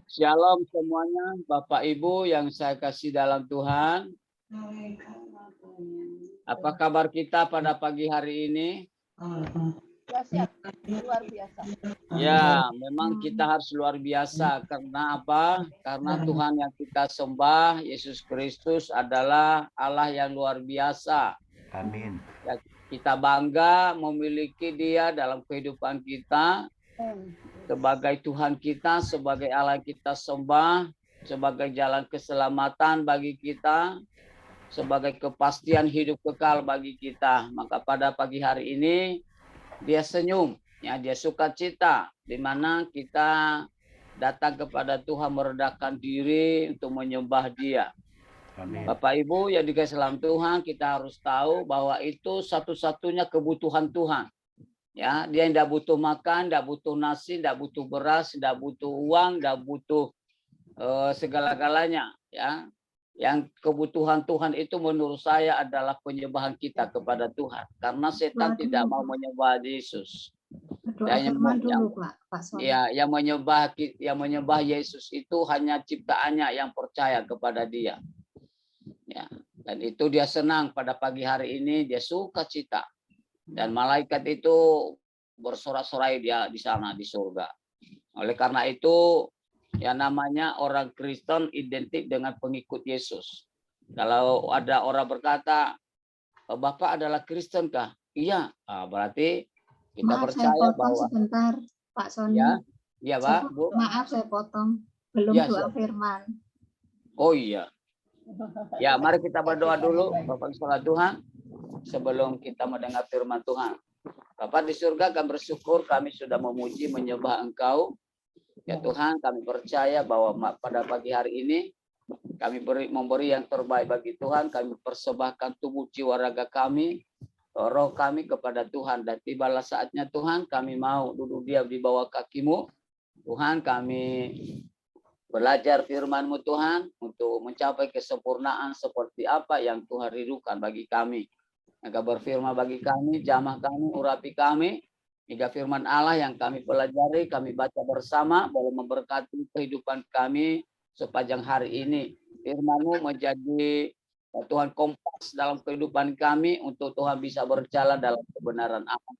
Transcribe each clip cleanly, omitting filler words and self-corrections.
Shalom semuanya, Bapak Ibu yang saya kasih dalam Tuhan. Apa kabar kita pada pagi hari ini? Dahsyat, luar biasa. Ya, memang kita harus luar biasa. Karena apa? Karena Tuhan yang kita sembah, Yesus Kristus adalah Allah yang luar biasa. Amin. Ya, kita bangga memiliki Dia dalam kehidupan kita. Sebagai Tuhan kita, sebagai Allah yang kita sembah, sebagai jalan keselamatan bagi kita, sebagai kepastian hidup kekal bagi kita. Maka pada pagi hari ini Dia senyum, ya, Dia sukacita, di mana kita datang kepada Tuhan meredakan diri untuk menyembah Dia. Amin. Bapak Ibu yang dikasihi dalam Tuhan, kita harus tahu bahwa itu satu-satunya kebutuhan Tuhan. Ya, Dia tidak butuh makan, tidak butuh nasi, tidak butuh beras, tidak butuh uang, tidak butuh segala-galanya. Ya, yang kebutuhan Tuhan itu menurut saya adalah penyembahan kita kepada Tuhan, karena setan tidak mau menyembah Yesus. Yang menyembah Yesus itu hanya ciptaannya yang percaya kepada Dia. Ya, dan itu Dia senang pada pagi hari ini, Dia sukacita. Dan malaikat itu bersorak-sorai Dia di sana di surga. Oleh karena itu, ya namanya orang Kristen identik dengan pengikut Yesus. Kalau ada orang berkata, Bapak adalah Kristen kah? Iya, berarti kita percaya bahwa. Sebentar, Pak Sony. Ya, Pak, Bu. Maaf saya potong, belum Ya, doa firman. Oh iya. Ya, mari kita berdoa dulu, Bapak saudara Tuhan, sebelum kita mendengar firman Tuhan. Bapak di surga, kami bersyukur kami sudah memuji menyembah Engkau. Ya Tuhan, kami percaya bahwa pada pagi hari ini kami memberi yang terbaik bagi Tuhan. Kami persembahkan tubuh jiwa raga kami, roh kami kepada Tuhan. Dan tibalah saatnya Tuhan, kami mau duduk diam di bawah kaki-Mu. Tuhan, kami belajar firman-Mu Tuhan untuk mencapai kesempurnaan seperti apa yang Tuhan rindukan bagi kami. Engkau berfirman bagi kami, jamah kami, urapi kami, hingga firman Allah yang kami pelajari, kami baca bersama, boleh memberkati kehidupan kami sepanjang hari ini. Firman-Mu menjadi Tuhan kompas dalam kehidupan kami untuk Tuhan bisa berjalan dalam kebenaran Allah.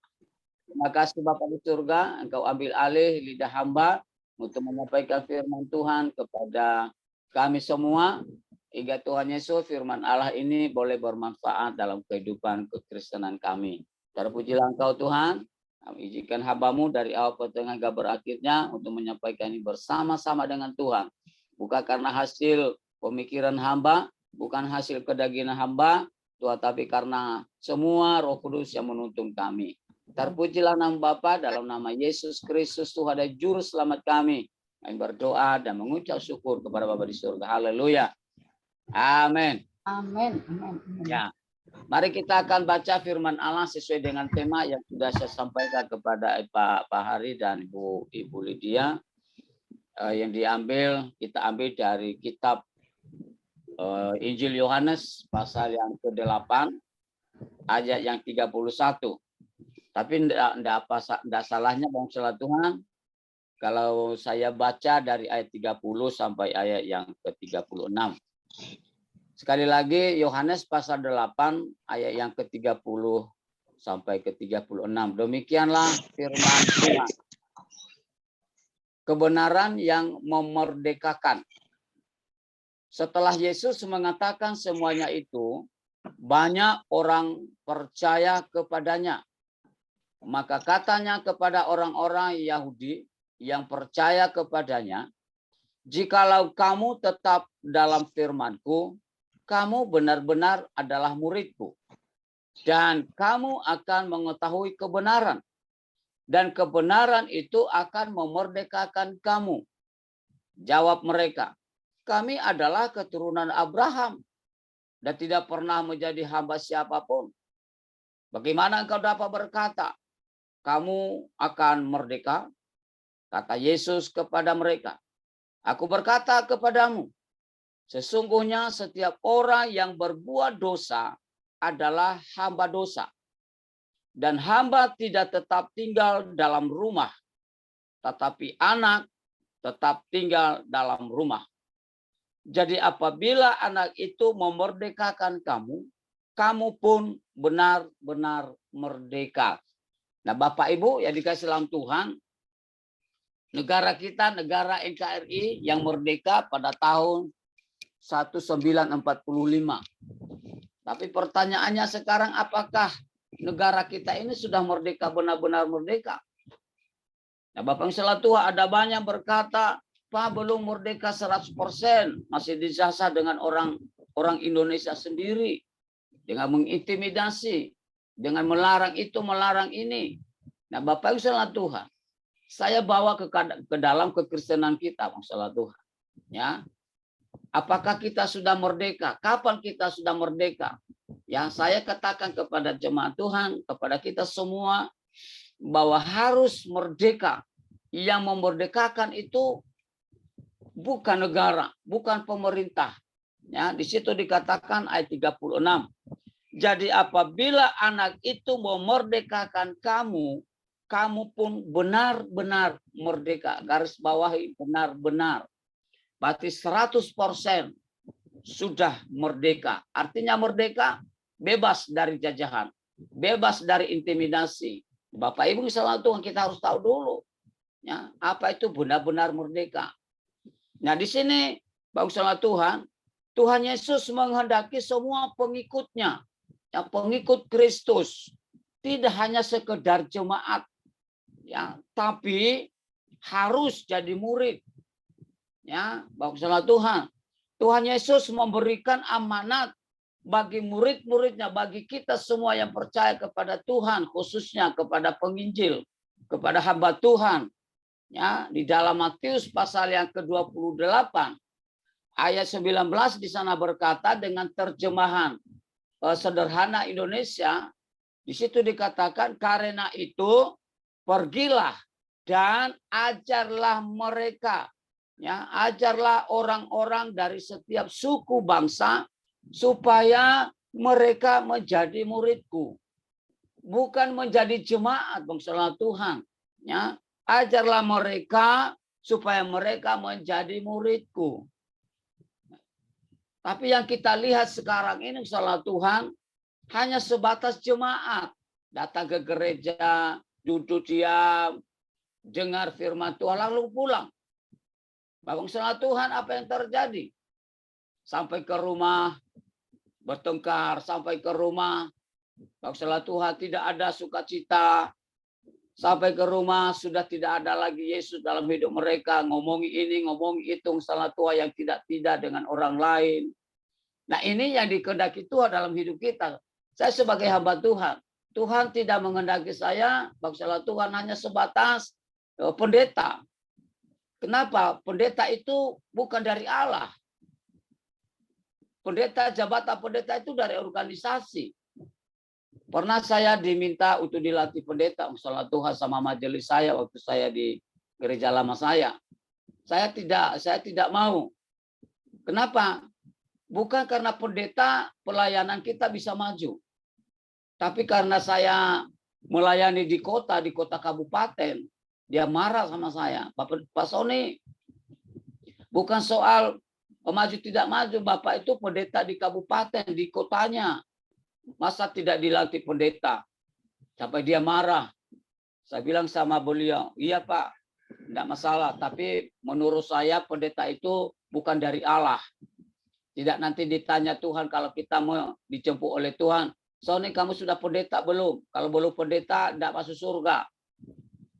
Terima kasih Bapak di surga, Engkau ambil alih lidah hamba untuk menyampaikan firman Tuhan kepada kami semua. Hingga Tuhan Yesus firman Allah ini boleh bermanfaat dalam kehidupan kekristenan kami. Terpujilah Engkau Tuhan. Kami izinkan hamba-Mu dari awal pertengahan hingga berakhirnya untuk menyampaikan ini bersama-sama dengan Tuhan. Bukan karena hasil pemikiran hamba, bukan hasil kedagingan hamba, Tuhan, tapi karena semua Roh Kudus yang menuntun kami. Terpujilah nama Bapa dalam nama Yesus Kristus Tuhan dan Juru Selamat kami. Kami berdoa dan mengucap syukur kepada Bapa di surga. Haleluya. Amin. Amin. Ya. Mari kita akan baca firman Allah sesuai dengan tema yang sudah saya sampaikan kepada Pak Hari dan Ibu Lydia. Yang kita ambil dari kitab Injil Yohanes pasal yang ke-8 ayat yang 31. Tapi enggak salahnya Bang salah Tuhan kalau saya baca dari ayat 30 sampai ayat yang ke-36. Sekali lagi Yohanes pasal 8 ayat yang ke-30 sampai ke-36. Demikianlah firman Tuhan. Kebenaran yang memerdekakan. Setelah Yesus mengatakan semuanya itu, banyak orang percaya kepadanya. Maka katanya kepada orang-orang Yahudi yang percaya kepadanya, jikalau kamu tetap dalam firman-Ku, kamu benar-benar adalah murid-Ku. Dan kamu akan mengetahui kebenaran. Dan kebenaran itu akan memerdekakan kamu. Jawab mereka, kami adalah keturunan Abraham dan tidak pernah menjadi hamba siapapun. Bagaimana engkau dapat berkata, kamu akan merdeka? Kata Yesus kepada mereka, aku berkata kepadamu, sesungguhnya setiap orang yang berbuat dosa adalah hamba dosa. Dan hamba tidak tetap tinggal dalam rumah, tetapi anak tetap tinggal dalam rumah. Jadi apabila anak itu memerdekakan kamu, kamu pun benar-benar merdeka. Nah, Bapak Ibu yang dikasih dalam Tuhan, negara kita, negara NKRI yang merdeka pada tahun 1945. Tapi pertanyaannya sekarang, apakah negara kita ini sudah merdeka, benar-benar merdeka? Nah, Bapak Ibu Tuhan, ada banyak berkata, Pak, belum merdeka 100%, masih dijasa dengan orang Indonesia sendiri, dengan mengintimidasi, dengan melarang itu, melarang ini. Nah, Bapak Ibu Tuhan, saya bawa ke dalam kekristenan kita, masalah Tuhan. Ya, apakah kita sudah merdeka? Kapan kita sudah merdeka? Ya, saya katakan kepada jemaat Tuhan, kepada kita semua, bahwa harus merdeka. Yang memerdekakan itu bukan negara, bukan pemerintah. Ya, di situ dikatakan ayat 36. Jadi apabila anak itu memerdekakan kamu, kamu pun benar-benar merdeka. Garis bawahi benar-benar. Berarti 100% sudah merdeka. Artinya merdeka, bebas dari jajahan, bebas dari intimidasi. Bapak Ibu misalnya Tuhan, kita harus tahu dulu, ya, apa itu benar-benar merdeka. Nah, di sini Bapak Tuhan, Tuhan Yesus menghendaki semua pengikutnya, yang pengikut Kristus, tidak hanya sekedar jemaat, ya, tapi harus jadi murid. Ya, Bapak Tuhan, Tuhan Yesus memberikan amanat bagi murid-muridnya, bagi kita semua yang percaya kepada Tuhan, khususnya kepada penginjil, kepada hamba Tuhan. Ya, di dalam Matius pasal yang ke-28 ayat 19 di sana berkata dengan terjemahan sederhana Indonesia, di situ dikatakan, karena itu pergilah dan ajarlah mereka, ya, ajarlah orang-orang dari setiap suku bangsa supaya mereka menjadi muridku, bukan menjadi jemaat, bangsa Tuhan, ya. Ajarlah mereka supaya mereka menjadi muridku. Tapi yang kita lihat sekarang ini, salah Tuhan, hanya sebatas jemaat. Datang ke gereja, duduk diam, dengar firman Tuhan, lalu pulang. Bapak salah Tuhan, apa yang terjadi? Sampai ke rumah, bertengkar, sampai ke rumah. Bapak salah Tuhan, tidak ada sukacita. Sampai ke rumah sudah tidak ada lagi Yesus dalam hidup mereka. Ngomongi ini, ngomongi itu, salah tua yang tidak dengan orang lain. Nah, ini yang dikehendaki Tuhan dalam hidup kita. Saya sebagai hamba Tuhan, Tuhan tidak menghendaki saya, salah Tuhan, hanya sebatas pendeta. Kenapa? Pendeta itu bukan dari Allah. Pendeta, jabatan pendeta itu dari organisasi. Pernah saya diminta untuk dilatih pendeta, salah Tuhan, sama majelis saya waktu saya di gereja lama saya. Saya tidak mau. Kenapa? Bukan karena pendeta pelayanan kita bisa maju. Tapi karena saya melayani di kota kabupaten, dia marah sama saya. Pak Sony, bukan soal maju tidak maju, Bapak itu pendeta di kabupaten, di kotanya. Masa tidak dilatih pendeta? Sampai dia marah. Saya bilang sama beliau, iya Pak, tidak masalah. Tapi menurut saya pendeta itu bukan dari Allah. Tidak nanti ditanya Tuhan kalau kita mau dijemput oleh Tuhan. Sony, kamu sudah pendeta belum? Kalau belum pendeta, tidak masuk surga.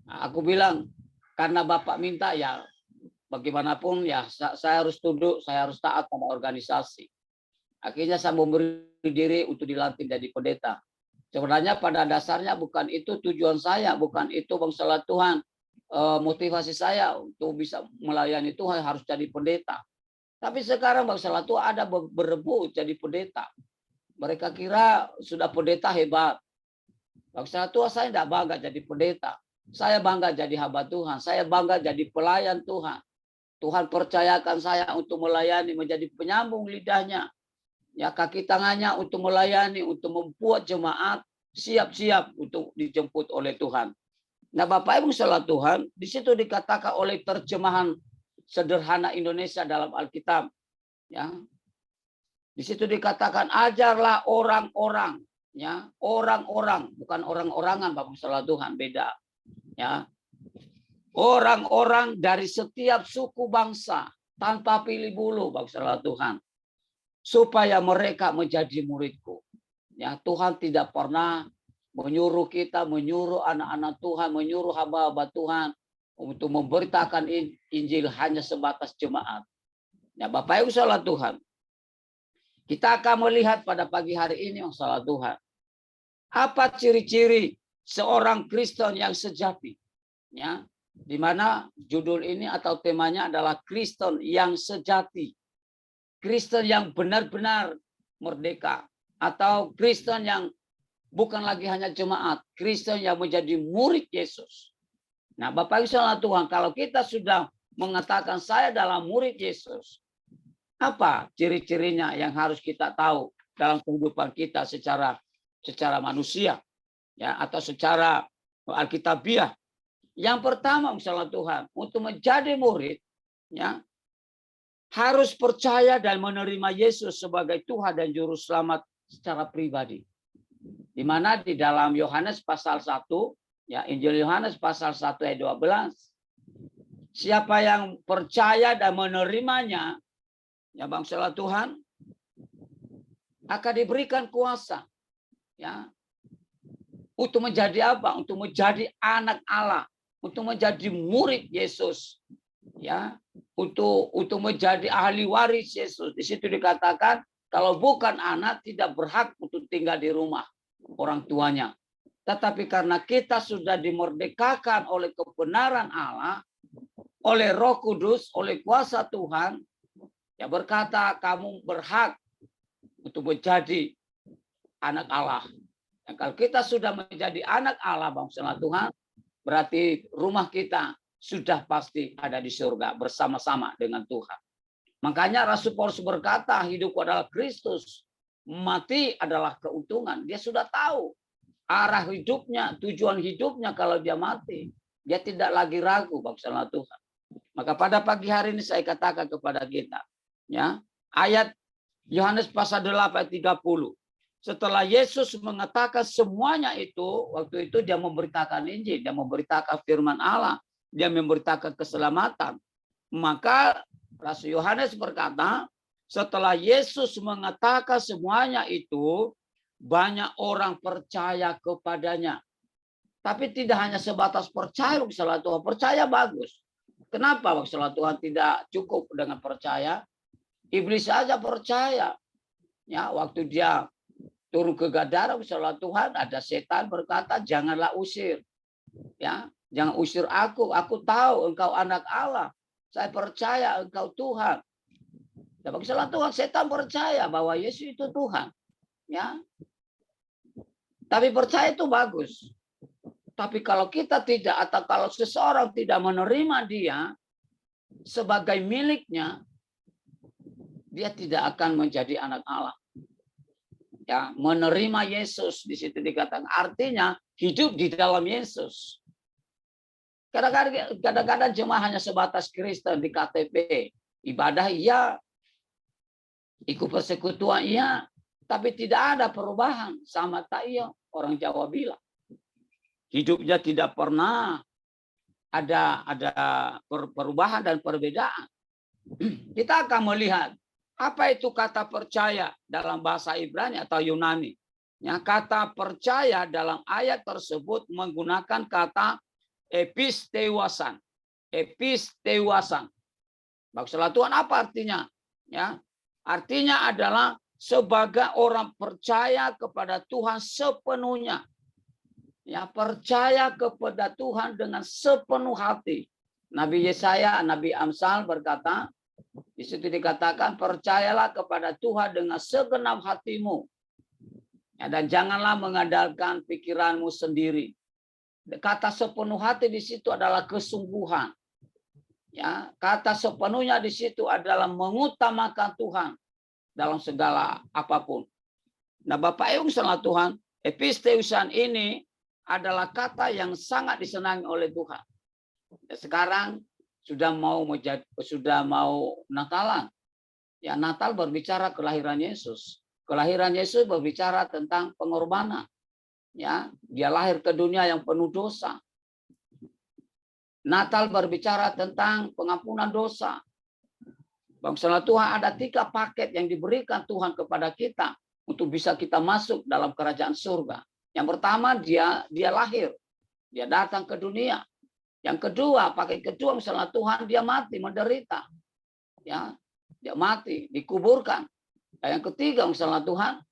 Nah, aku bilang, karena Bapak minta, ya bagaimanapun ya saya harus tunduk, saya harus taat pada organisasi. Akhirnya saya memberi diri untuk dilantik jadi pendeta. Sebenarnya pada dasarnya bukan itu tujuan saya, bukan itu bangsa Tuhan. Motivasi saya untuk bisa melayani Tuhan harus jadi pendeta. Tapi sekarang bangsa Tuhan ada berebut jadi pendeta. Mereka kira sudah pendeta hebat. Bangsa Tuhan, saya tidak bangga jadi pendeta. Saya bangga jadi hamba Tuhan. Saya bangga jadi pelayan Tuhan. Tuhan percayakan saya untuk melayani, menjadi penyambung lidahnya. Ya, kaki tangannya untuk melayani, untuk membuat jemaat siap-siap untuk dijemput oleh Tuhan. Nah, Bapak Ibu salah Tuhan, di situ dikatakan oleh terjemahan sederhana Indonesia dalam Alkitab. Ya, di situ dikatakan ajarlah orang-orang, ya, orang-orang, bukan orang-orangan, Bapak salah Tuhan, beda. Ya, orang-orang dari setiap suku bangsa tanpa pilih bulu, Bapak salah Tuhan, supaya mereka menjadi muridku. Ya, Tuhan tidak pernah menyuruh kita, menyuruh anak-anak Tuhan, menyuruh hamba-hamba Tuhan untuk memberitakan Injil hanya sebatas jemaat. Ya, Bapak Ibu salah Tuhan. Kita akan melihat pada pagi hari ini, salah Tuhan, apa ciri-ciri seorang Kristen yang sejati. Ya, di mana judul ini atau temanya adalah Kristen yang sejati. Kristen yang benar-benar merdeka, atau Kristen yang bukan lagi hanya jemaat, Kristen yang menjadi murid Yesus. Nah, Bapak Ibu saudara Tuhan, kalau kita sudah mengatakan saya adalah murid Yesus, apa ciri-cirinya yang harus kita tahu dalam kehidupan kita secara manusia, ya, atau secara alkitabiah? Yang pertama, saudara Tuhan, untuk menjadi murid, ya, harus percaya dan menerima Yesus sebagai Tuhan dan Juru Selamat secara pribadi. Di mana di dalam Yohanes pasal 1, ya, Injil Yohanes pasal 1 ayat 12, siapa yang percaya dan menerimanya, ya bangsa Tuhan, akan diberikan kuasa, ya, untuk menjadi apa? Untuk menjadi anak Allah, untuk menjadi murid Yesus, ya, untuk menjadi ahli waris Yesus. Di situ dikatakan kalau bukan anak tidak berhak untuk tinggal di rumah orang tuanya. Tetapi karena kita sudah dimerdekakan oleh kebenaran Allah, oleh Roh Kudus, oleh kuasa Tuhan, ya, berkata kamu berhak untuk menjadi anak Allah. Dan kalau kita sudah menjadi anak Allah, bangsa Tuhan, berarti rumah kita sudah pasti ada di surga bersama-sama dengan Tuhan. Makanya Rasul Paulus berkata, hidupku adalah Kristus, mati adalah keuntungan. Dia sudah tahu arah hidupnya, tujuan hidupnya kalau dia mati. Dia tidak lagi ragu, bangsa Tuhan. Maka pada pagi hari ini saya katakan kepada kita, ya, ayat Yohanes pasal 8 ayat 30. Setelah Yesus mengatakan semuanya itu, waktu itu dia memberitakan Injil, dia memberitakan firman Allah, dia memberitakan keselamatan. Maka Rasul Yohanes berkata, setelah Yesus mengatakan semuanya itu, banyak orang percaya kepadanya. Tapi tidak hanya sebatas percaya, salah Tuhan, percaya bagus. Kenapa salah Tuhan tidak cukup dengan percaya? Iblis saja percaya. Ya, waktu dia turun ke Gadara, salah Tuhan, ada setan berkata, janganlah usir. Ya, jangan usir aku tahu engkau anak Allah. Saya percaya engkau Tuhan. Ya, salah Tuhan, setan percaya bahwa Yesus itu Tuhan. Ya. Tapi percaya itu bagus. Tapi kalau kita tidak, atau kalau seseorang tidak menerima dia sebagai miliknya, dia tidak akan menjadi anak Allah. Ya, menerima Yesus di situ dikatakan artinya hidup di dalam Yesus. Kadang-kadang cuma hanya sebatas Kristen di KTP, ibadah iya, ikut persekutuan iya, tapi tidak ada perubahan sama tak iya, orang Jawa bilang. Hidupnya tidak pernah ada perubahan dan perbedaan. Kita akan melihat apa itu kata percaya dalam bahasa Ibrani atau Yunani. Ya, kata percaya dalam ayat tersebut menggunakan kata episteuasan. Episteuasan. Maksudnya Tuhan apa artinya? Ya, artinya adalah sebagai orang percaya kepada Tuhan sepenuhnya. Ya, percaya kepada Tuhan dengan sepenuh hati. Nabi Yesaya, Nabi Amsal berkata, di situ dikatakan percayalah kepada Tuhan dengan segenap hatimu. Ya, dan janganlah mengandalkan pikiranmu sendiri. Kata sepenuh hati di situ adalah kesungguhan. Ya, kata sepenuhnya di situ adalah mengutamakan Tuhan dalam segala apapun. Nah, Bapak Ibu saudara Tuhan, episteusan ini adalah kata yang sangat disenangi oleh Tuhan. Sekarang sudah mau Natalan. Ya, Natal berbicara kelahiran Yesus. Kelahiran Yesus berbicara tentang pengorbanan. Ya, dia lahir ke dunia yang penuh dosa. Natal berbicara tentang pengampunan dosa. Bangsa Tuhan, ada 3 paket yang diberikan Tuhan kepada kita untuk bisa kita masuk dalam kerajaan surga. Yang pertama, dia lahir. Dia datang ke dunia. Yang kedua, paket kedua misalnya Tuhan, dia mati, menderita. Ya, dia mati, dikuburkan. Dan yang ketiga misalnya Tuhan,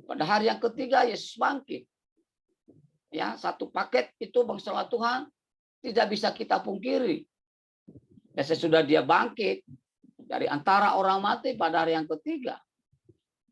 pada hari yang ketiga Yesus bangkit. Ya, 1 paket itu bangsa Tuhan tidak bisa kita pungkiri. Ya, sesudah dia bangkit dari antara orang mati pada hari yang ketiga,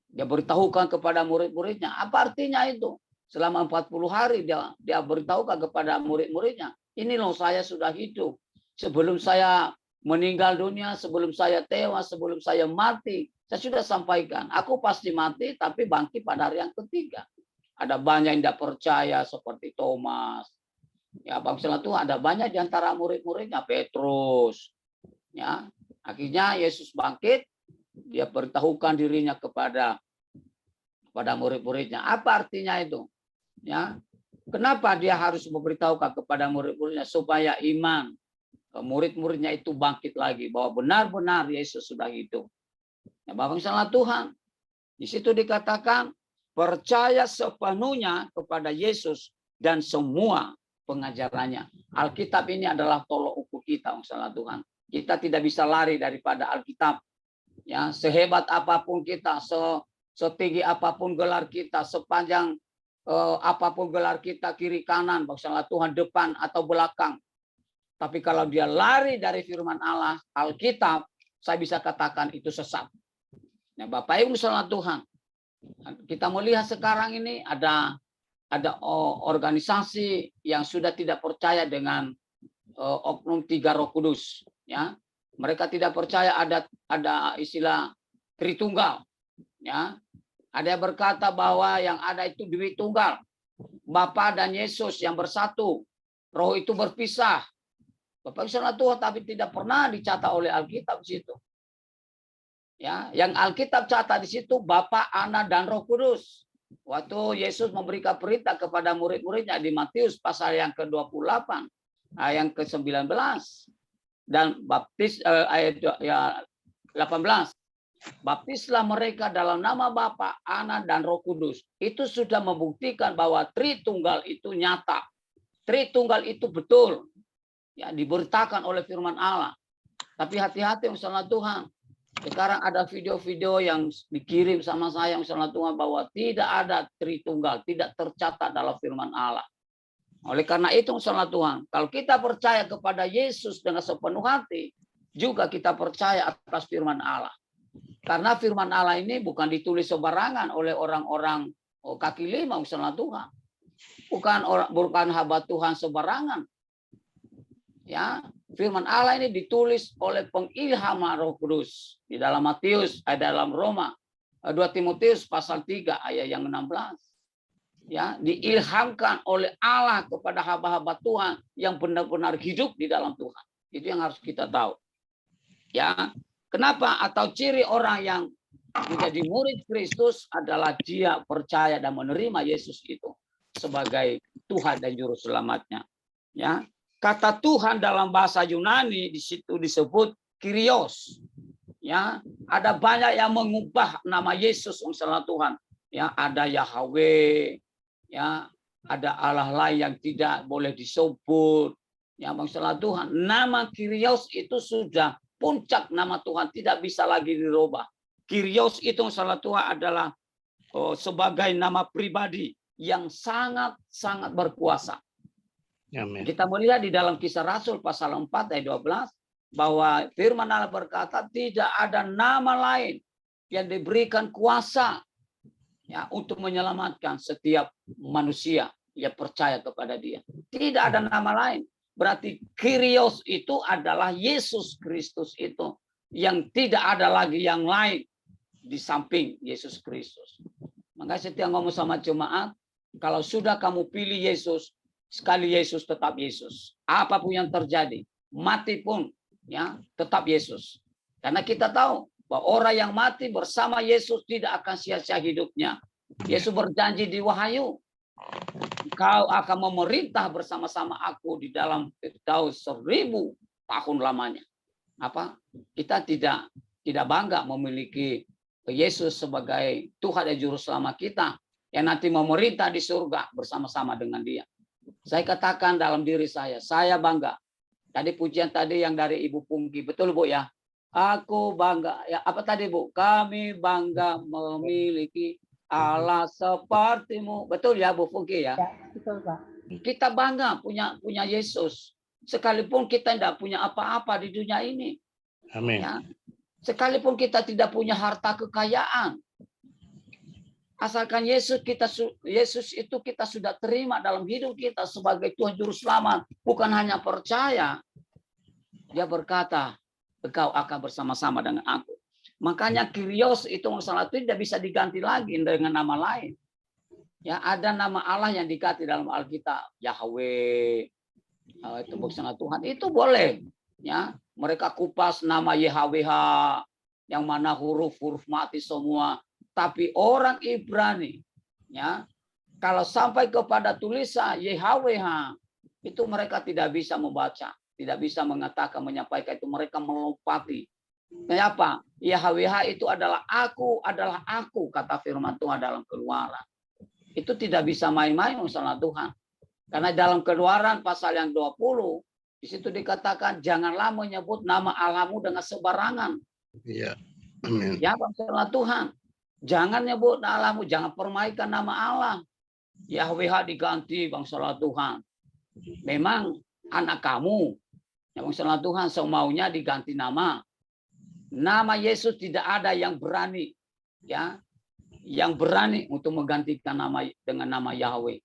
dia beritahukan kepada murid-muridnya. Apa artinya itu? Selama 40 hari dia beritahukan kepada murid-muridnya. Ini loh, saya sudah hidup. Sebelum saya meninggal dunia, sebelum saya tewas, sebelum saya mati, saya sudah sampaikan. Aku pasti mati, tapi bangkit pada hari yang ketiga. Ada banyak yang tidak percaya seperti Thomas. Ya, bangsa Tuhan, ada banyak di antara murid-muridnya, Petrus. Ya, akhirnya Yesus bangkit, dia beritahukan dirinya kepada murid-muridnya. Apa artinya itu? Ya, kenapa dia harus memberitahukan kepada murid-muridnya supaya iman murid-muridnya itu bangkit lagi bahwa benar-benar Yesus sudah hidup. Ya, bangsa Tuhan, di situ dikatakan percaya sepenuhnya kepada Yesus dan semua pengajarannya. Alkitab ini adalah tolok ukur kita, bangsa Tuhan. Kita tidak bisa lari daripada Alkitab. Ya, sehebat apapun kita, setinggi apapun gelar kita, sepanjang apapun gelar kita, kiri kanan, bangsa Tuhan, depan atau belakang. Tapi kalau dia lari dari firman Allah, Alkitab, saya bisa katakan itu sesat. Nah, Bapak Ibu saudara Tuhan, kita melihat sekarang ini ada organisasi yang sudah tidak percaya dengan oknum 3 Roh Kudus. Ya, mereka tidak percaya ada istilah Tritunggal. Ya, ada yang berkata bahwa yang ada itu Dewi Tunggal, Bapa dan Yesus yang bersatu, Roh itu berpisah. Bapak saudara Tuhan, tapi tidak pernah dicatat oleh Alkitab di situ. Ya, yang Alkitab catat di situ Bapa, Anak, dan Roh Kudus. Waktu Yesus memberikan perintah kepada murid-muridnya di Matius pasal yang ke-28, ayat yang ke-19 dan baptis ayat 18. Baptislah mereka dalam nama Bapa, Anak, dan Roh Kudus. Itu sudah membuktikan bahwa Tritunggal itu nyata. Tritunggal itu betul. Ya, diberitakan oleh firman Allah. Tapi hati-hati misalnya Tuhan. Sekarang ada video-video yang dikirim sama saya misalnya Tuhan bahwa tidak ada Tritunggal, tidak tercatat dalam firman Allah. Oleh karena itu misalnya Tuhan, kalau kita percaya kepada Yesus dengan sepenuh hati, juga kita percaya atas firman Allah. Karena firman Allah ini bukan ditulis sembarangan oleh orang-orang kaki lima misalnya Tuhan. Bukan hamba Tuhan sembarangan. Ya, firman Allah ini ditulis oleh pengilhaman Roh Kudus di dalam Matius, dalam Roma, 2 Timotius pasal 3 ayat yang 16. Ya, diilhamkan oleh Allah kepada hamba-hamba Tuhan yang benar-benar hidup di dalam Tuhan. Itu yang harus kita tahu. Ya, kenapa? Atau ciri orang yang menjadi murid Kristus adalah dia percaya dan menerima Yesus itu sebagai Tuhan dan juru selamatnya. Ya. Kata Tuhan dalam bahasa Yunani di situ disebut Kyrios. Ya, ada banyak yang mengubah nama Yesus misalnya Tuhan. Ya, ada Yahweh, ya, ada Allah lain yang tidak boleh disebut. Ya, misalnya Tuhan, nama Kyrios itu sudah puncak nama Tuhan, tidak bisa lagi dirubah. Kyrios itu misalnya Tuhan adalah sebagai nama pribadi yang sangat-sangat berkuasa. Amen. Kita melihat di dalam Kisah Rasul pasal 4 ayat 12 bahwa firman Allah berkata tidak ada nama lain yang diberikan kuasa ya untuk menyelamatkan setiap manusia yang percaya kepada Dia. Tidak ada nama lain. Berarti Kyrios itu adalah Yesus Kristus itu yang tidak ada lagi yang lain di samping Yesus Kristus. Makanya setiap ngomong sama jemaat, kalau sudah kamu pilih Yesus, sekali Yesus tetap Yesus. Apapun yang terjadi. mati pun ya tetap Yesus. Karena kita tahu bahwa orang yang mati bersama Yesus tidak akan sia-sia hidupnya. Yesus berjanji di Wahyu, kau akan memerintah bersama-sama aku di dalam tahun 1000 tahun lamanya. Apa? Kita tidak bangga memiliki Yesus sebagai Tuhan dan Juru Selamat kita yang nanti memerintah di surga bersama-sama dengan Dia. Saya katakan dalam diri saya bangga. Tadi pujian tadi yang dari Ibu Pungki, betul Bu ya? Aku bangga. Ya, apa tadi Bu? Kami bangga memiliki Allah sepertimu. Betul ya Bu Pungki ya? Ya, betul Pak. Kita bangga punya Yesus. Sekalipun kita tidak punya apa-apa di dunia ini. Amin. Ya. Sekalipun kita tidak punya harta kekayaan. Asalkan Yesus itu kita sudah terima dalam hidup kita sebagai Tuhan Juru Selamat. Bukan hanya percaya. Dia berkata, engkau akan bersama-sama dengan aku. Makanya Kyrios itu masalah itu tidak bisa diganti lagi dengan nama lain. Ya, ada nama Allah yang diganti dalam Alkitab, Yahweh, itu bersama Tuhan, itu boleh. Ya, mereka kupas nama YHWH yang mana huruf-huruf mati semua. Tapi orang Ibrani, ya, kalau sampai kepada tulisan YHWH, itu mereka tidak bisa membaca, tidak bisa mengatakan, menyampaikan itu. Mereka melompati. Kenapa? YHWH itu adalah aku, kata firman Tuhan dalam Keluaran. Itu tidak bisa main-main masalah Tuhan. Karena dalam Keluaran pasal yang 20, di situ dikatakan, janganlah menyebut nama Allahmu dengan sebarangan. Iya. Amin. Ya, masalah Tuhan. Jangan nyebut Allahmu, jangan permainkan nama Allah. YHWH diganti bangsa Tuhan. Memang anak kamu, ya bangsa Tuhan, semaunya diganti nama. Nama Yesus tidak ada yang berani, ya, yang berani untuk menggantikan nama dengan nama Yahweh.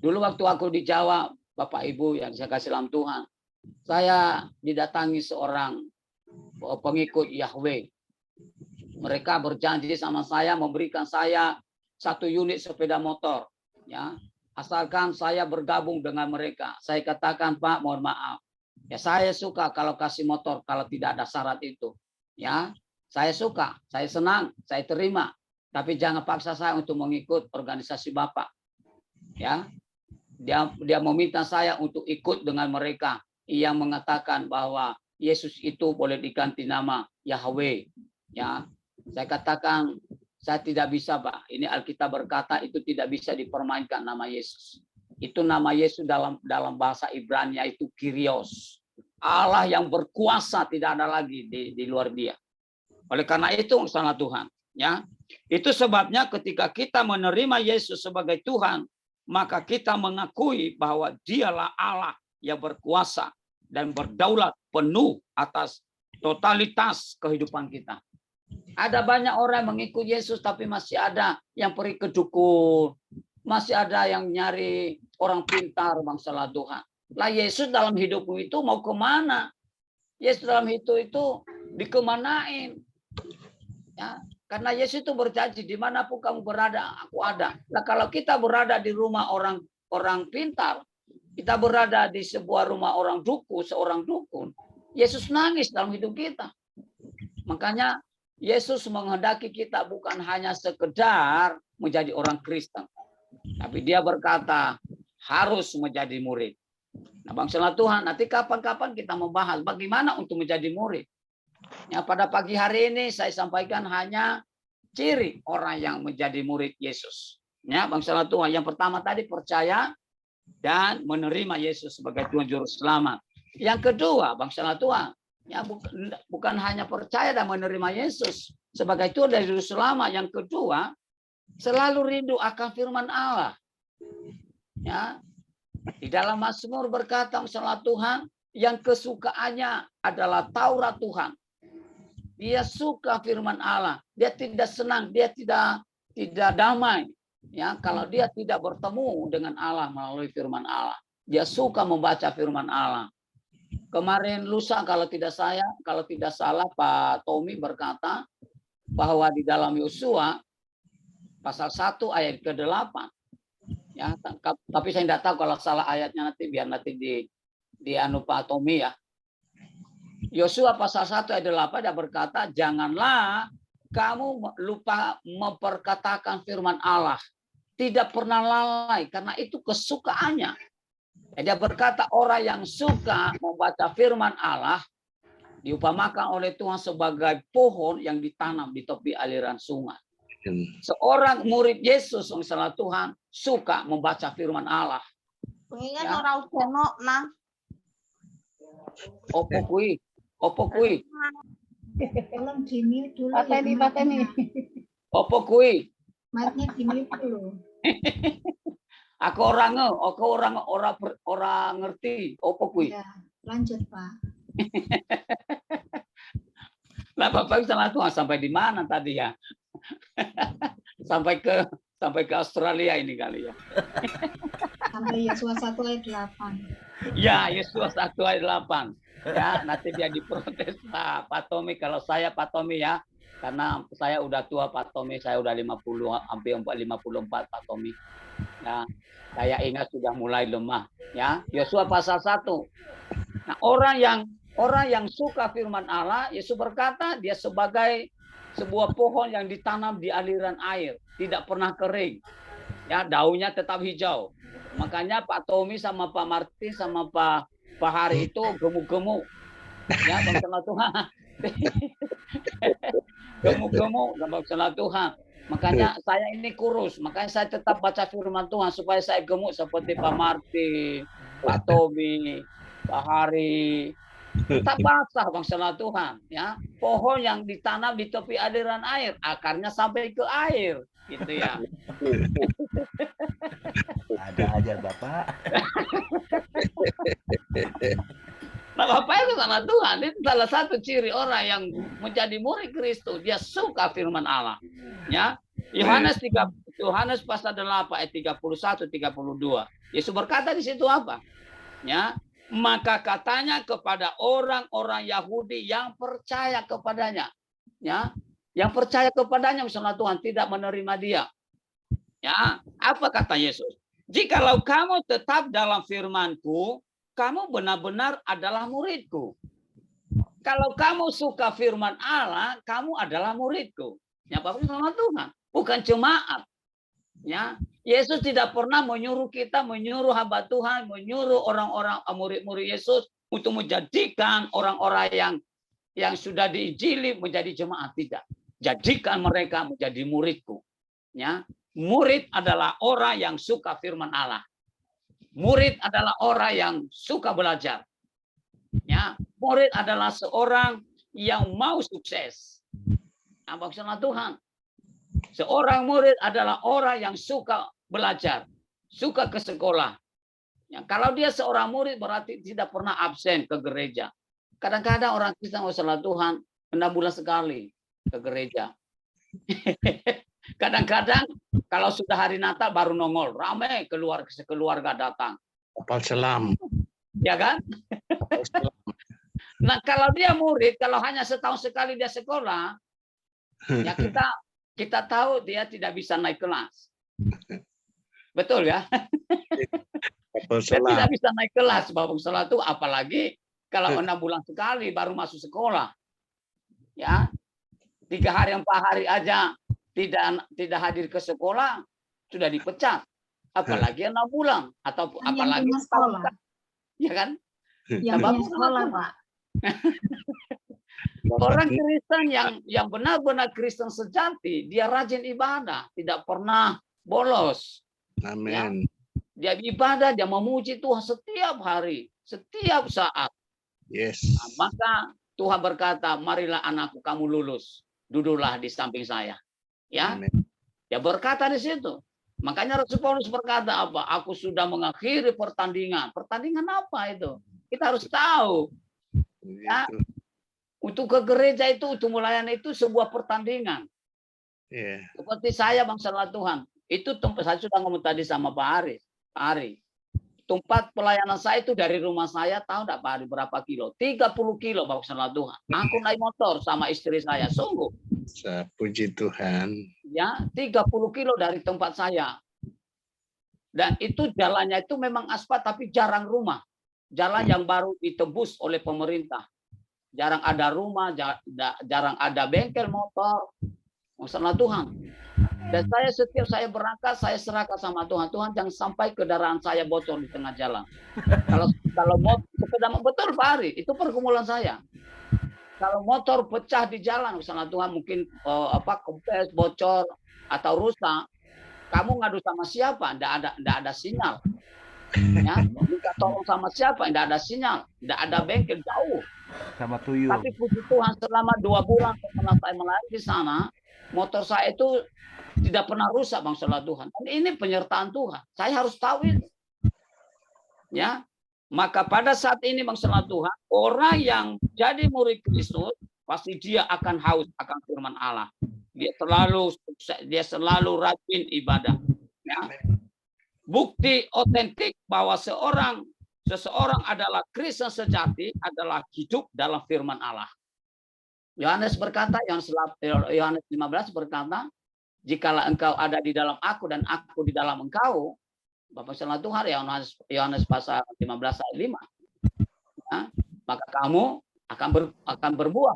Dulu waktu aku di Jawa, Bapak Ibu yang saya kasih dalam Tuhan, saya didatangi seorang pengikut Yahweh. Mereka berjanji sama saya memberikan saya 1 unit sepeda motor, ya, asalkan saya bergabung dengan mereka. Saya katakan, Pak, mohon maaf, ya saya suka kalau kasih motor kalau tidak ada syarat itu, ya, saya suka, saya senang, saya terima, tapi jangan paksa saya untuk mengikut organisasi Bapak, ya. Dia meminta saya untuk ikut dengan mereka yang mengatakan bahwa Yesus itu boleh diganti nama Yahweh, ya. Saya katakan, saya tidak bisa, Pak. Ini Alkitab berkata itu tidak bisa dipermainkan nama Yesus. Itu nama Yesus dalam bahasa Ibrani itu Kyrios. Allah yang berkuasa, tidak ada lagi di luar Dia. Oleh karena itu, salah Tuhan, ya. Itu sebabnya ketika kita menerima Yesus sebagai Tuhan, maka kita mengakui bahwa Dialah Allah yang berkuasa dan berdaulat penuh atas totalitas kehidupan kita. Ada banyak orang mengikut Yesus, tapi masih ada yang pergi ke dukun, masih ada yang nyari orang pintar, bangsa Tuhan. Lah Yesus dalam hidupmu itu mau kemana? Yesus dalam hidup itu dikemanain? Ya, karena Yesus itu berjanji, dimanapun kamu berada, aku ada. Nah kalau kita berada di rumah orang pintar, kita berada di sebuah rumah orang dukun, seorang dukun, Yesus nangis dalam hidup kita. Makanya Yesus menghendaki kita bukan hanya sekedar menjadi orang Kristen, tapi Dia berkata harus menjadi murid. Nah, bangsa Tuhan, nanti kapan-kapan kita membahas bagaimana untuk menjadi murid. Ya, pada pagi hari ini saya sampaikan hanya ciri orang yang menjadi murid Yesus. Ya, bangsa Tuhan, yang pertama tadi percaya dan menerima Yesus sebagai Tuhan Juru Selamat. Yang kedua, bangsa Tuhan, ya, bukan hanya percaya dan menerima Yesus sebagai Tuhan dan Juru Selamat. Yang kedua, selalu rindu akan firman Allah. Ya, di dalam Mazmur berkata masalah Tuhan, yang kesukaannya adalah Taurat Tuhan. Dia suka firman Allah. Dia tidak senang, dia tidak damai. Ya, kalau dia tidak bertemu dengan Allah melalui firman Allah. Dia suka membaca firman Allah. Kemarin lusa kalau tidak salah Pak Tommy berkata bahwa di dalam Yosua pasal 1 ayat ke-8. Ya, tapi saya tidak tahu kalau salah ayatnya, nanti biar nanti di Pak Tommy ya. Yosua pasal 1 ayat 8 dia berkata, janganlah kamu lupa memperkatakan firman Allah. Tidak pernah lalai, karena itu kesukaannya. Dia berkata orang yang suka membaca firman Allah, diupamakan oleh Tuhan sebagai pohon yang ditanam di tepi aliran sungai. Seorang murid Yesus yang salah Tuhan suka membaca firman Allah. Pengen Ya. ora udono nah. Opo kui? Tolong di-mute dulu. Pateni. Opo kui? Mic-nya di-mute dulu. Aku orang ngerti. Opo kui? Ya, lanjut, Pak. Lah Bapak salah Tuhan sampai di mana tadi ya? sampai ke Australia ini kali ya. Sampai Yosua 1 ayat 8. Ya, Yesus 1 ayat 8. Ya, nanti dia diprotes Pak Tommy. Kalau saya Pak Tommy ya, karena saya udah tua Pak Tommy, saya udah 50, hampir 54 Pak Tommy. Ya, saya ingat sudah mulai lemah. Ya, Yosua pasal 1. Nah, orang yang suka firman Allah, Yesus berkata dia sebagai sebuah pohon yang ditanam di aliran air, tidak pernah kering. Ya, daunnya tetap hijau. Makanya Pak Tommy sama Pak Martin sama Pak Hari itu gemuk-gemuk. Ya, bangsa Tuhan. Gemuk-gemuk bangsa Tuhan. Makanya saya ini kurus, makanya saya tetap baca firman Tuhan supaya saya gemuk seperti Pak Martin, Pak Tommy, Pak Hari. Tetap basah bangsa Tuhan, ya. Pohon yang ditanam di tepi aliran air, akarnya sampai ke air, gitu ya. Ada aja Bapak. Nah, Bapak itu sama Tuhan, itu salah satu ciri orang yang menjadi murid Kristus, dia suka firman Allah. Ya. Yohanes pasal 8 ayat 31 32. Yesus berkata di situ apa? Ya. Maka katanya kepada orang-orang Yahudi yang percaya kepadanya, ya, yang percaya kepadanya misalnya Tuhan tidak menerima dia, ya, apa kata Yesus? Jikalau kamu tetap dalam firman-Ku, kamu benar-benar adalah murid-Ku. Kalau kamu suka firman Allah, kamu adalah murid-Ku. Ya, Bapak sama Tuhan, bukan jemaat. Ya, Yesus tidak pernah menyuruh kita, menyuruh hamba Tuhan, menyuruh orang-orang murid-murid Yesus untuk menjadikan orang-orang yang sudah diinjili menjadi jemaat, tidak. Jadikan mereka menjadi muridku. Ya, murid adalah orang yang suka firman Allah. Murid adalah orang yang suka belajar. Ya, murid adalah seorang yang mau sukses. Nah, maksudnya Tuhan. Seorang murid adalah orang yang suka belajar, suka ke sekolah. Ya, kalau dia seorang murid berarti tidak pernah absen ke gereja. Kadang-kadang orang Kristen masalah Tuhan 6 bulan sekali ke gereja. Kadang-kadang kalau sudah hari Natal baru nongol, ramai keluarga datang. Kapal selam. Ya kan? Nah, kalau dia murid, kalau hanya setahun sekali dia sekolah, ya kita tahu dia tidak bisa naik kelas. Betul ya? Dia tidak bisa naik kelas, Bapak Salah itu, apalagi kalau 6 bulan sekali baru masuk sekolah. Ya, 3 hari 4 hari aja tidak hadir ke sekolah sudah dipecat. Apalagi 6 bulan atau apalagi sekolah. Ya kan? Yang punya sekolah, Pak. Orang Kristen yang benar-benar Kristen sejati, dia rajin ibadah, tidak pernah bolos. Amin. Ya. Dia ibadah, dia memuji Tuhan setiap hari, setiap saat. Yes. Nah, maka Tuhan berkata, marilah anakku kamu lulus, duduklah di samping saya. Ya, Amin. dia berkata di situ. Makanya Rasul Paulus berkata apa? Aku sudah mengakhiri pertandingan. Pertandingan apa itu? Kita harus tahu. Ya, untuk ke gereja itu, untuk melayani itu sebuah pertandingan. Yeah. Seperti saya bangsa Tuhan. Itu tempat saya sudah ngomong tadi sama Pak Ari. Tempat pelayanan saya itu dari rumah saya, tahu enggak Pak Ari berapa kilo? 30 kilo bangsa Tuhan. Aku naik motor sama istri saya, sungguh. Puji Tuhan. Ya, 30 kilo dari tempat saya. Dan itu jalannya itu memang aspal tapi jarang rumah. Jalan yang baru ditebus oleh pemerintah. jarang ada rumah, jarang ada bengkel motor. Masalah Tuhan. Dan setiap saya berangkat, saya serahkan sama Tuhan. Tuhan, jangan sampai kendaraan saya bocor di tengah jalan. Kalau sepeda betul Pak Ari, itu pergumulan saya. Kalau motor pecah di jalan, misalnya Tuhan mungkin kempes, bocor atau rusak, kamu ngadu sama siapa? Nggak ada sinyal. Ya, minta tolong sama siapa? Nggak ada sinyal, nggak ada bengkel, jauh. Sama tuyul. Tapi puji Tuhan selama 2 bulan setelah saya melayani di sana, motor saya itu tidak pernah rusak, Bang Salah Tuhan. Dan ini penyertaan Tuhan. Saya harus tahu itu. Ya. Maka pada saat ini Bang Salah Tuhan, orang yang jadi murid Kristus pasti dia akan haus akan firman Allah. Dia selalu rajin ibadah. Ya. Bukti otentik bahwa seseorang adalah Kristen sejati adalah hidup dalam firman Allah. Yohanes 15 berkata, jikalau engkau ada di dalam aku dan aku di dalam engkau, Bapak Salah Tuhan, Yohanes pasal 15 ayat 5. Ya, maka kamu akan berbuah.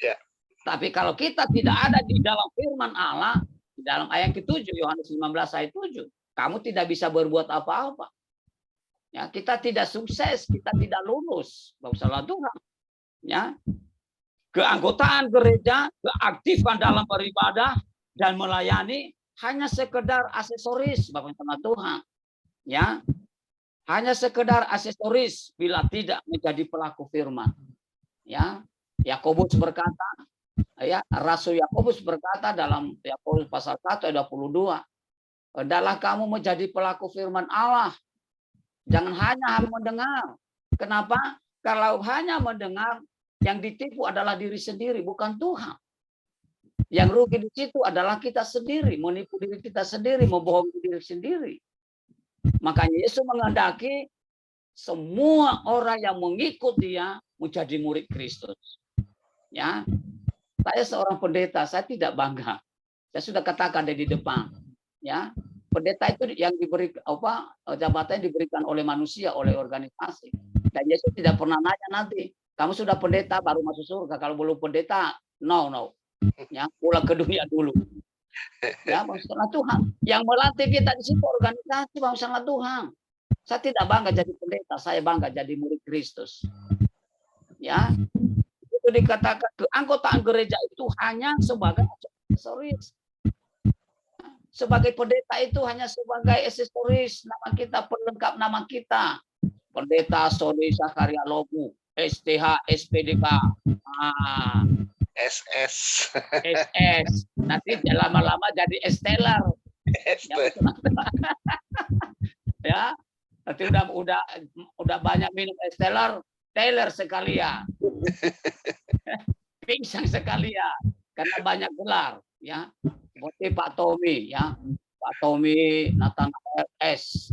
Ya. Tapi kalau kita tidak ada di dalam firman Allah, di dalam ayat ke-7, Yohanes 15 ayat 7, kamu tidak bisa berbuat apa-apa. Ya, kita tidak sukses, kita tidak lulus, Bapak Salah Tuhan. Ya. Keanggotaan gereja, keaktifan dalam beribadah dan melayani hanya sekedar aksesoris, Bapak Salah Tuhan. Ya. Hanya sekedar aksesoris bila tidak menjadi pelaku firman. Ya. Yakobus berkata, ya, Rasul Yakobus berkata dalam Yakobus pasal 1 ayat 22, hendaklah kamu menjadi pelaku firman Allah. Jangan hanya mendengar. Kenapa? Kalau hanya mendengar, yang ditipu adalah diri sendiri, bukan Tuhan. Yang rugi di situ adalah kita sendiri, menipu diri kita sendiri, membohongi diri sendiri. Makanya Yesus menghendaki semua orang yang mengikut Dia menjadi murid Kristus. Ya, saya seorang pendeta, saya tidak bangga. Saya sudah katakan di depan. Ya, pendeta itu yang diberi jabatan diberikan oleh manusia, oleh organisasi. Dan Yesus tidak pernah nanya nanti, kamu sudah pendeta baru masuk surga. Kalau belum pendeta, no. Ya, pulang ke dunia dulu. Ya, maksudnya Tuhan. Yang melatih kita di situ organisasi, maksudnya Tuhan. Saya tidak bangga jadi pendeta, saya bangga jadi murid Kristus. Ya, itu dikatakan keanggotaan gereja itu hanya sebagai aksesoris. Sebagai pendeta itu hanya sebagai aksesoris, nama kita, pelengkap nama kita. Pendeta Sony Zakaria Lobu, STH, SPDK, SS. Nanti lama-lama jadi esteller. Ya, nanti udah banyak minum esteller, Taylor sekalian, pingsan sekalian, karena banyak gelar. Ya, seperti Pak Tommy, ya, Pak Tommy, Nathan S,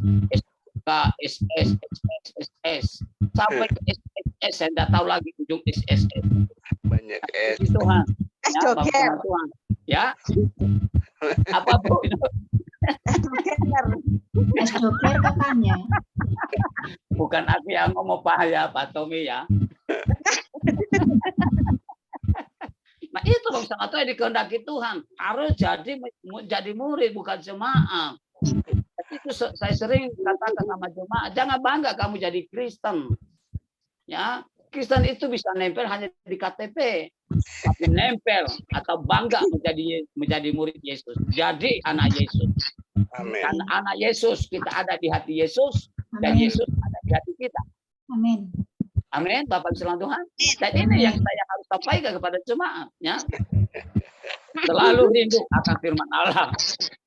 SS, sampai ke SSS, saya tidak tahu lagi ujung SSS. Banyak S. Tuhan, ya, Joker. Tuhan, ya, apa bu? Joker katanya. Bukan aku yang ngomong Pak Tommy ya. Nah itu Bang Sangato yang dikehendaki Tuhan harus jadi murid bukan jemaah. Itu saya sering katakan sama jemaah, jangan bangga kamu jadi Kristen. Ya, Kristen itu bisa nempel hanya di KTP, tapi nempel atau bangga menjadi murid Yesus, jadi anak Yesus. Amin. Karena anak Yesus kita ada di hati Yesus dan Yesus ada di hati kita. Amin. Amin, Bapak Salah Tuhan. Dan ini yang saya harus sampaikan kepada jemaat, ya. Selalu rindu akan firman Allah,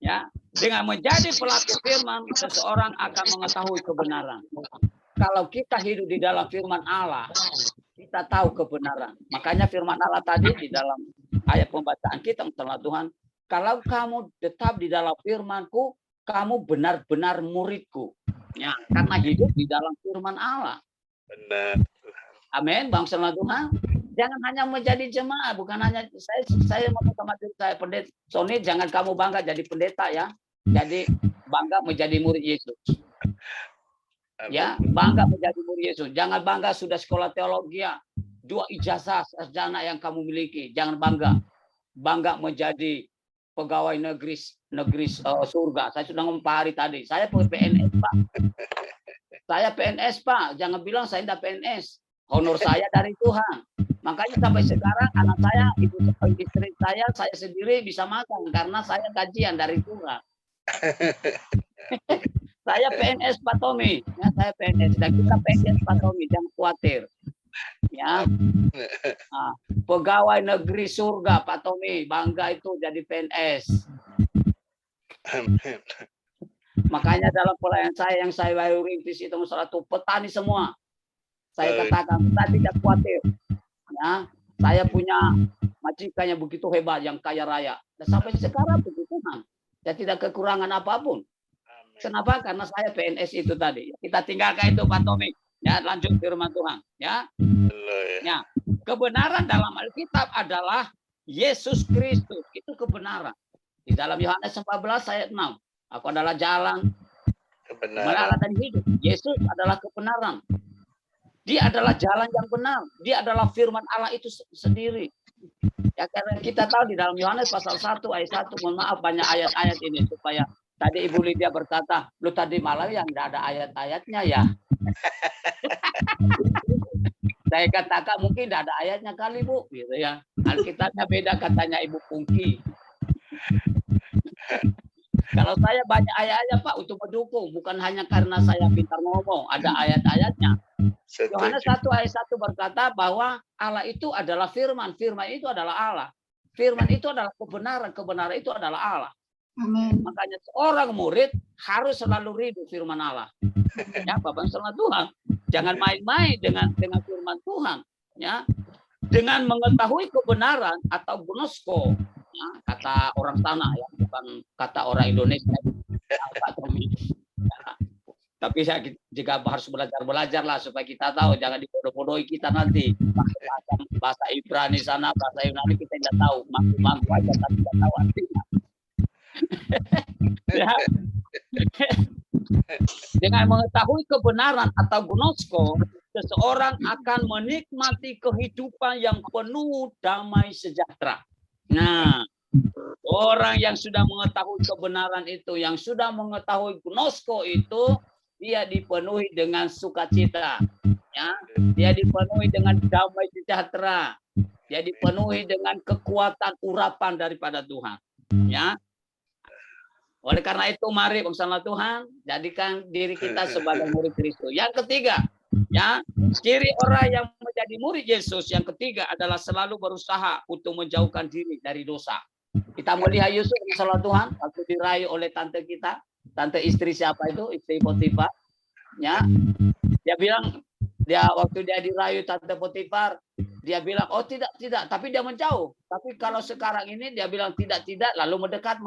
ya. Dengan menjadi pelaku firman, seseorang akan mengetahui kebenaran. Kalau kita hidup di dalam firman Allah, kita tahu kebenaran. Makanya firman Allah tadi di dalam ayat pembacaan kita, Salah Tuhan, kalau kamu tetap di dalam firman-Ku, kamu benar-benar murid-Ku. Ya, karena hidup di dalam firman Allah. Benar. Amin, Bang Salah Tuhan. Jangan hanya menjadi jemaah, bukan hanya saya mau sama diri saya pendeta. Sony, jangan kamu bangga jadi pendeta ya. Jadi bangga menjadi murid Yesus. Ya, bangga menjadi murid Yesus. Jangan bangga sudah sekolah teologi ya. 2 ijazah sarjana yang kamu miliki. Jangan bangga. Bangga menjadi pegawai negeri surga. Saya sudah ngomong Pak Hari tadi. Saya PNS, Pak. Saya PNS, Pak. Jangan bilang saya tidak PNS. Honor saya dari Tuhan. Makanya sampai sekarang anak saya, istri saya sendiri bisa makan karena saya gajian dari Tuhan. Saya PNS Pak Tommy, ya, saya PNS dan kita PNS Pak Tommy, jangan khawatir. Ya, nah, pegawai negeri surga Pak Tommy, bangga itu jadi PNS. Amin. Makanya dalam pelayanan saya yang saya baru rintis itu masalah itu petani semua. Saya katakan kita tidak khawatir. Ya, saya punya majikan yang begitu hebat, yang kaya raya. Dan sampai sekarang begitu kan, saya tidak kekurangan apapun. Kenapa? Karena saya PNS itu tadi. Kita tinggalkan itu Pak Tommy. Ya, lanjut firman Tuhan. Ya, ya. Kebenaran dalam Alkitab adalah Yesus Kristus. Itu kebenaran. Di dalam Yohanes 14 ayat 6. Aku adalah jalan, kebenaran dan hidup. Yesus adalah kebenaran. Dia adalah jalan yang benar. Dia adalah firman Allah itu sendiri. Ya, karena kita tahu di dalam Yohanes pasal 1 ayat 1, mohon maaf banyak ayat-ayat ini supaya tadi Ibu Lydia berkata, lu tadi malam yang tidak ada ayat-ayatnya ya. Saya katakan mungkin tidak ada ayatnya kali Bu, gitu ya. Alkitabnya beda katanya Ibu Pungki. Kalau saya banyak ayat-ayat Pak untuk mendukung, bukan hanya karena saya pintar ngomong, ada ayat-ayatnya. Yohanes 1 ayat 1 berkata bahwa Allah itu adalah firman, firman itu adalah Allah. Firman itu adalah kebenaran, kebenaran itu adalah Allah. Amin. Makanya seorang murid harus selalu rindu firman Allah. Ya, Bapak salah Tuhan. Jangan main-main dengan firman Tuhan. Ya, dengan mengetahui kebenaran atau gnosko, ya, kata orang sana, ya, bukan kata orang Indonesia. Ya, tapi saya juga harus belajar lah supaya kita tahu, jangan dibodoh-bodohi kita nanti. Bahasa Ibrani sana, bahasa Yunani kita tidak tahu, mampu aja tapi tidak tahu artinya. Ya. Dengan mengetahui kebenaran atau gnosko, seseorang akan menikmati kehidupan yang penuh damai sejahtera. Nah, orang yang sudah mengetahui kebenaran itu, yang sudah mengetahui gnosko itu, dia dipenuhi dengan sukacita, ya, dia dipenuhi dengan damai sejahtera, dia dipenuhi dengan kekuatan urapan daripada Tuhan, ya. Oleh karena itu, mari bersama Tuhan jadikan diri kita sebagai murid Kristus. Yang ketiga, ya, ciri orang yang menjadi murid Yesus yang ketiga adalah selalu berusaha untuk menjauhkan diri dari dosa. Kita melihat Yusuf bersama Tuhan waktu dirayu oleh tante kita, tante istri siapa itu, istri Potifar, ya, dia bilang, waktu dia dirayu tante Potifar, dia bilang, oh tidak, tapi dia menjauh. Tapi kalau sekarang ini dia bilang tidak, lalu mendekat.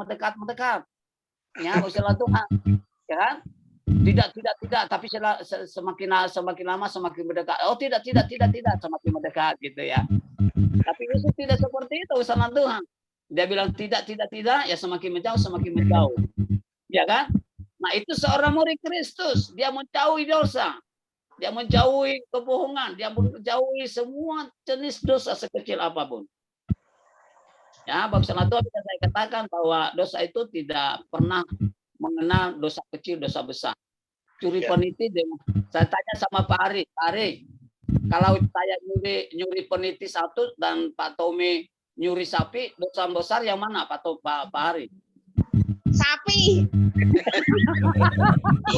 Ya, bersama Tuhan, ya kan? Tidak, tapi semakin lama semakin mendekat. Oh tidak, semakin mendekat gitu ya. Tapi Yusuf tidak seperti itu bersama Tuhan. Dia bilang tidak, ya semakin menjauh. Ya kan? Nah, itu seorang murid Kristus, dia menjauhi dosa. Dia menjauhi kebohongan, dia menjauhi semua jenis dosa sekecil apapun. Ya, bersama Tuhan bisa saya katakan bahwa dosa itu tidak pernah mengenal dosa kecil, dosa besar. Curi peniti, saya tanya sama Pak Ari, kalau saya nyuri peniti 1 dan Pak Tommy nyuri sapi, dosa besar yang mana Pak Ari? Sapi.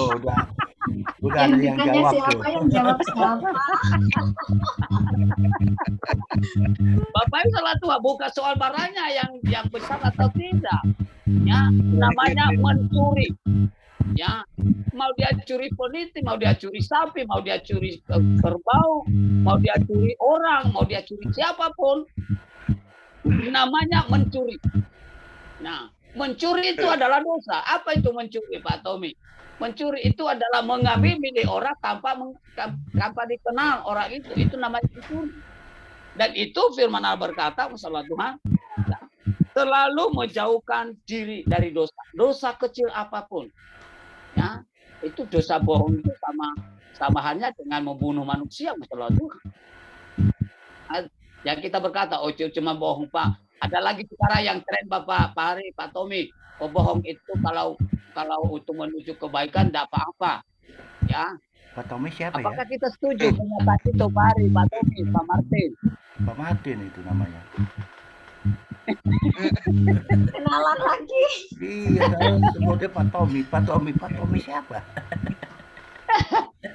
Oh, udah ada yang jawab siapa yang jawab siapa? Bapak itu salah Tuhan, bukan soal barangnya yang besar atau tidak. Ya, namanya mencuri. Ya, mau dia curi peniti, mau dia curi sapi, mau dia curi kerbau, mau dia curi orang, mau dia curi siapapun, namanya mencuri. Nah, mencuri itu adalah dosa. Apa itu mencuri, Pak Tommy? Mencuri itu adalah mengambil milik orang tanpa dikenal orang itu. Itu namanya mencuri. Dan itu firman Allah berkata, masalah Tuhan, selalu menjauhkan diri dari dosa. Dosa kecil apapun. Ya, itu dosa bohong itu sama halnya dengan membunuh manusia, masalah Tuhan. Ya kita berkata, oh cuma bohong Pak. Ada lagi cara yang tren Bapak Hari, Pak Tommy. Oh bohong itu kalau untuk menuju kebaikan tidak apa-apa. Ya. Pak Tommy siapa ya? Apakah kita setuju pernyataan itu Pak Hari, Pak Tommy, Pak Martin? Pak Martin itu namanya. Kenalan lagi. Iya, sebutnya Pak Tommy siapa?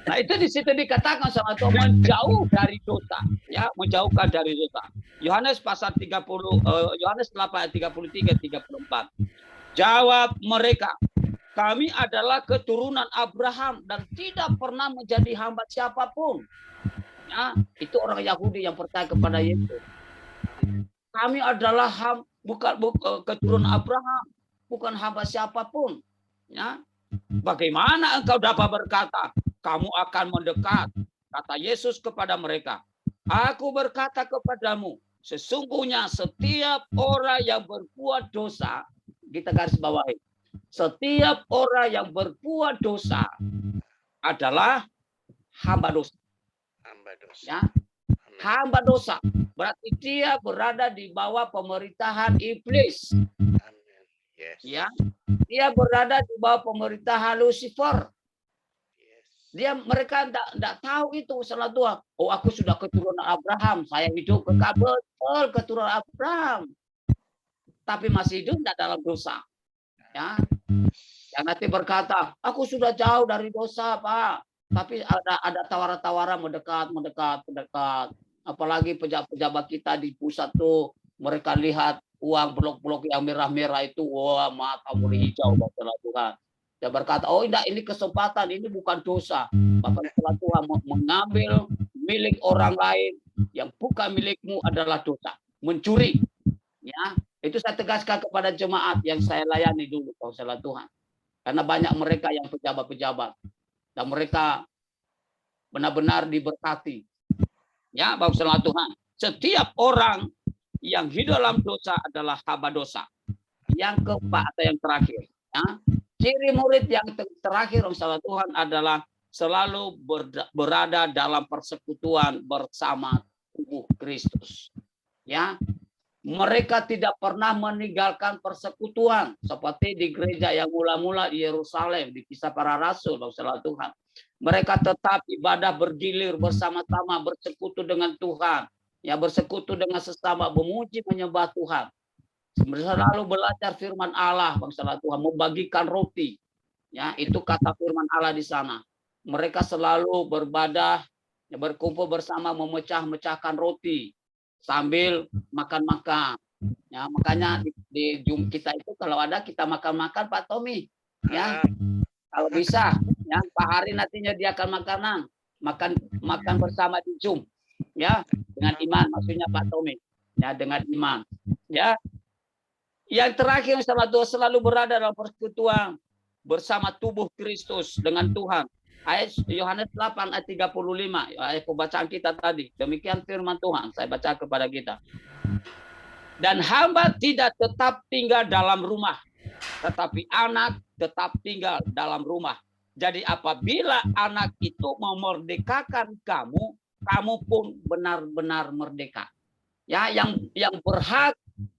Nah itu di situ dikatakan sama Tuhan menjauh dari dosa, ya menjauhkan dari dosa. Yohanes pasal 30, Yohanes 8 ayat 33 34. Jawab mereka, kami adalah keturunan Abraham dan tidak pernah menjadi hamba siapapun. Ya, itu orang Yahudi yang percaya kepada Yesus. Kami adalah bukan keturunan Abraham, bukan hamba siapapun. Ya, bagaimana engkau dapat berkata, kamu akan mendekat? Kata Yesus kepada mereka, aku berkata kepadamu, sesungguhnya setiap orang yang berbuat dosa, kita garis bawahi, setiap orang yang berbuat dosa adalah hamba dosa. Hamba dosa. Ya, Amin. hamba dosa. Berarti dia berada di bawah pemerintahan iblis. Amin. Yes. Ya, dia berada di bawah pemerintahan Lucifer. Yes. Mereka tidak tahu itu salah Tuhan. Oh, aku sudah keturunan Abraham, saya hidup betul keturunan Abraham, tapi masih hidup tidak dalam dosa. Ya, yang nanti berkata, aku sudah jauh dari dosa, Pak. Tapi ada tawaran-tawaran mendekat. Apalagi pejabat-pejabat kita di pusat tuh, mereka lihat uang blok-blok yang merah-merah itu, wah mata mulai hijau, Bapak Tuhan. Dia berkata, oh tidak, ini kesempatan, ini bukan dosa. Bapak Tuhan mengambil milik orang lain yang bukan milikmu adalah dosa. Mencuri. Ya, itu saya tegaskan kepada jemaat yang saya layani dulu, Bapak Tuhan. Karena banyak mereka yang pejabat-pejabat. Dan mereka benar-benar diberkati. Ya, Bapak Tuhan. Setiap orang yang hidup dalam dosa adalah hamba dosa. Yang keempat atau yang terakhir. Ya. Ciri murid yang terakhir Bapak Tuhan adalah selalu berada dalam persekutuan bersama tubuh Kristus. Ya, mereka tidak pernah meninggalkan persekutuan seperti di gereja yang mula-mula di Yerusalem di Kisah Para Rasul, Bapak Tuhan. Mereka tetap ibadah bergilir bersama-sama, bersekutu dengan Tuhan, ya bersekutu dengan sesama, memuji menyembah Tuhan. Selalu belajar firman Allah, Bapak Tuhan, membagikan roti. Ya, itu kata firman Allah di sana. Mereka selalu beribadah, ya, berkumpul bersama, memecah-mecahkan roti sambil makan-makan. Ya, makanya di Zoom kita itu kalau ada kita makan-makan Pak Tommy. Ya, kalau bisa, ya Pak Hari nantinya dia akan makan bersama di Zoom. Ya, dengan iman maksudnya Pak Tommy. Ya, dengan iman. Ya. Yang terakhir sama Tuhan selalu berada dalam persekutuan bersama tubuh Kristus dengan Tuhan. Ayat Yohanes 8 ayat 35, ayat pembacaan kita tadi. Demikian firman Tuhan, saya baca kepada kita. Dan hamba tidak tetap tinggal dalam rumah, tetapi anak tetap tinggal dalam rumah. Jadi apabila anak itu memerdekakan kamu, kamu pun benar-benar merdeka. Ya, yang berhak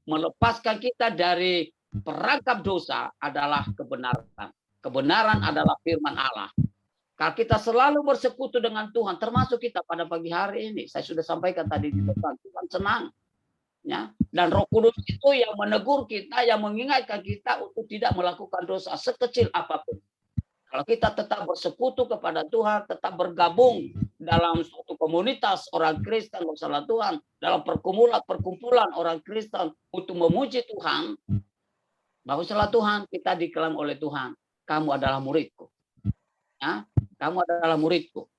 melepaskan kita dari perangkap dosa adalah kebenaran. Kebenaran adalah firman Allah. Kalau kita selalu bersekutu dengan Tuhan, termasuk kita pada pagi hari ini, saya sudah sampaikan tadi di depan, Tuhan senang. Ya, dan Roh Kudus itu yang menegur kita, yang mengingatkan kita untuk tidak melakukan dosa sekecil apapun. Kalau kita tetap bersekutu kepada Tuhan, tetap bergabung dalam suatu komunitas orang Kristen bersama Tuhan, dalam perkumpulan orang Kristen untuk memuji Tuhan, bahwa setelah Tuhan kita diklaim oleh Tuhan, kamu adalah muridku. Ya, kamu adalah muridku.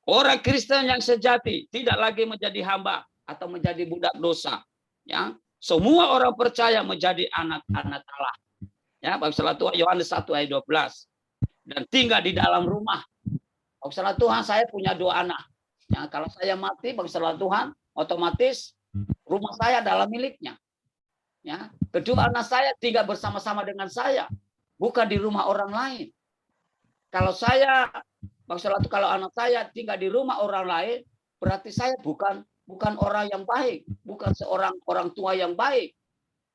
Orang Kristen yang sejati tidak lagi menjadi hamba atau menjadi budak dosa. Ya, semua orang percaya menjadi anak-anak Allah. Ya, bahwa Tuhan Yohanes 1 ayat 12. Dan tinggal di dalam rumah. Bapak Tuhan, saya punya 2 anak. Ya, kalau saya mati, Bapak Tuhan, otomatis rumah saya adalah miliknya. Ya, kedua anak saya tinggal bersama-sama dengan saya, bukan di rumah orang lain. Kalau saya, Bapak kalau anak saya tinggal di rumah orang lain, berarti saya bukan bukan orang yang baik, bukan seorang orang tua yang baik.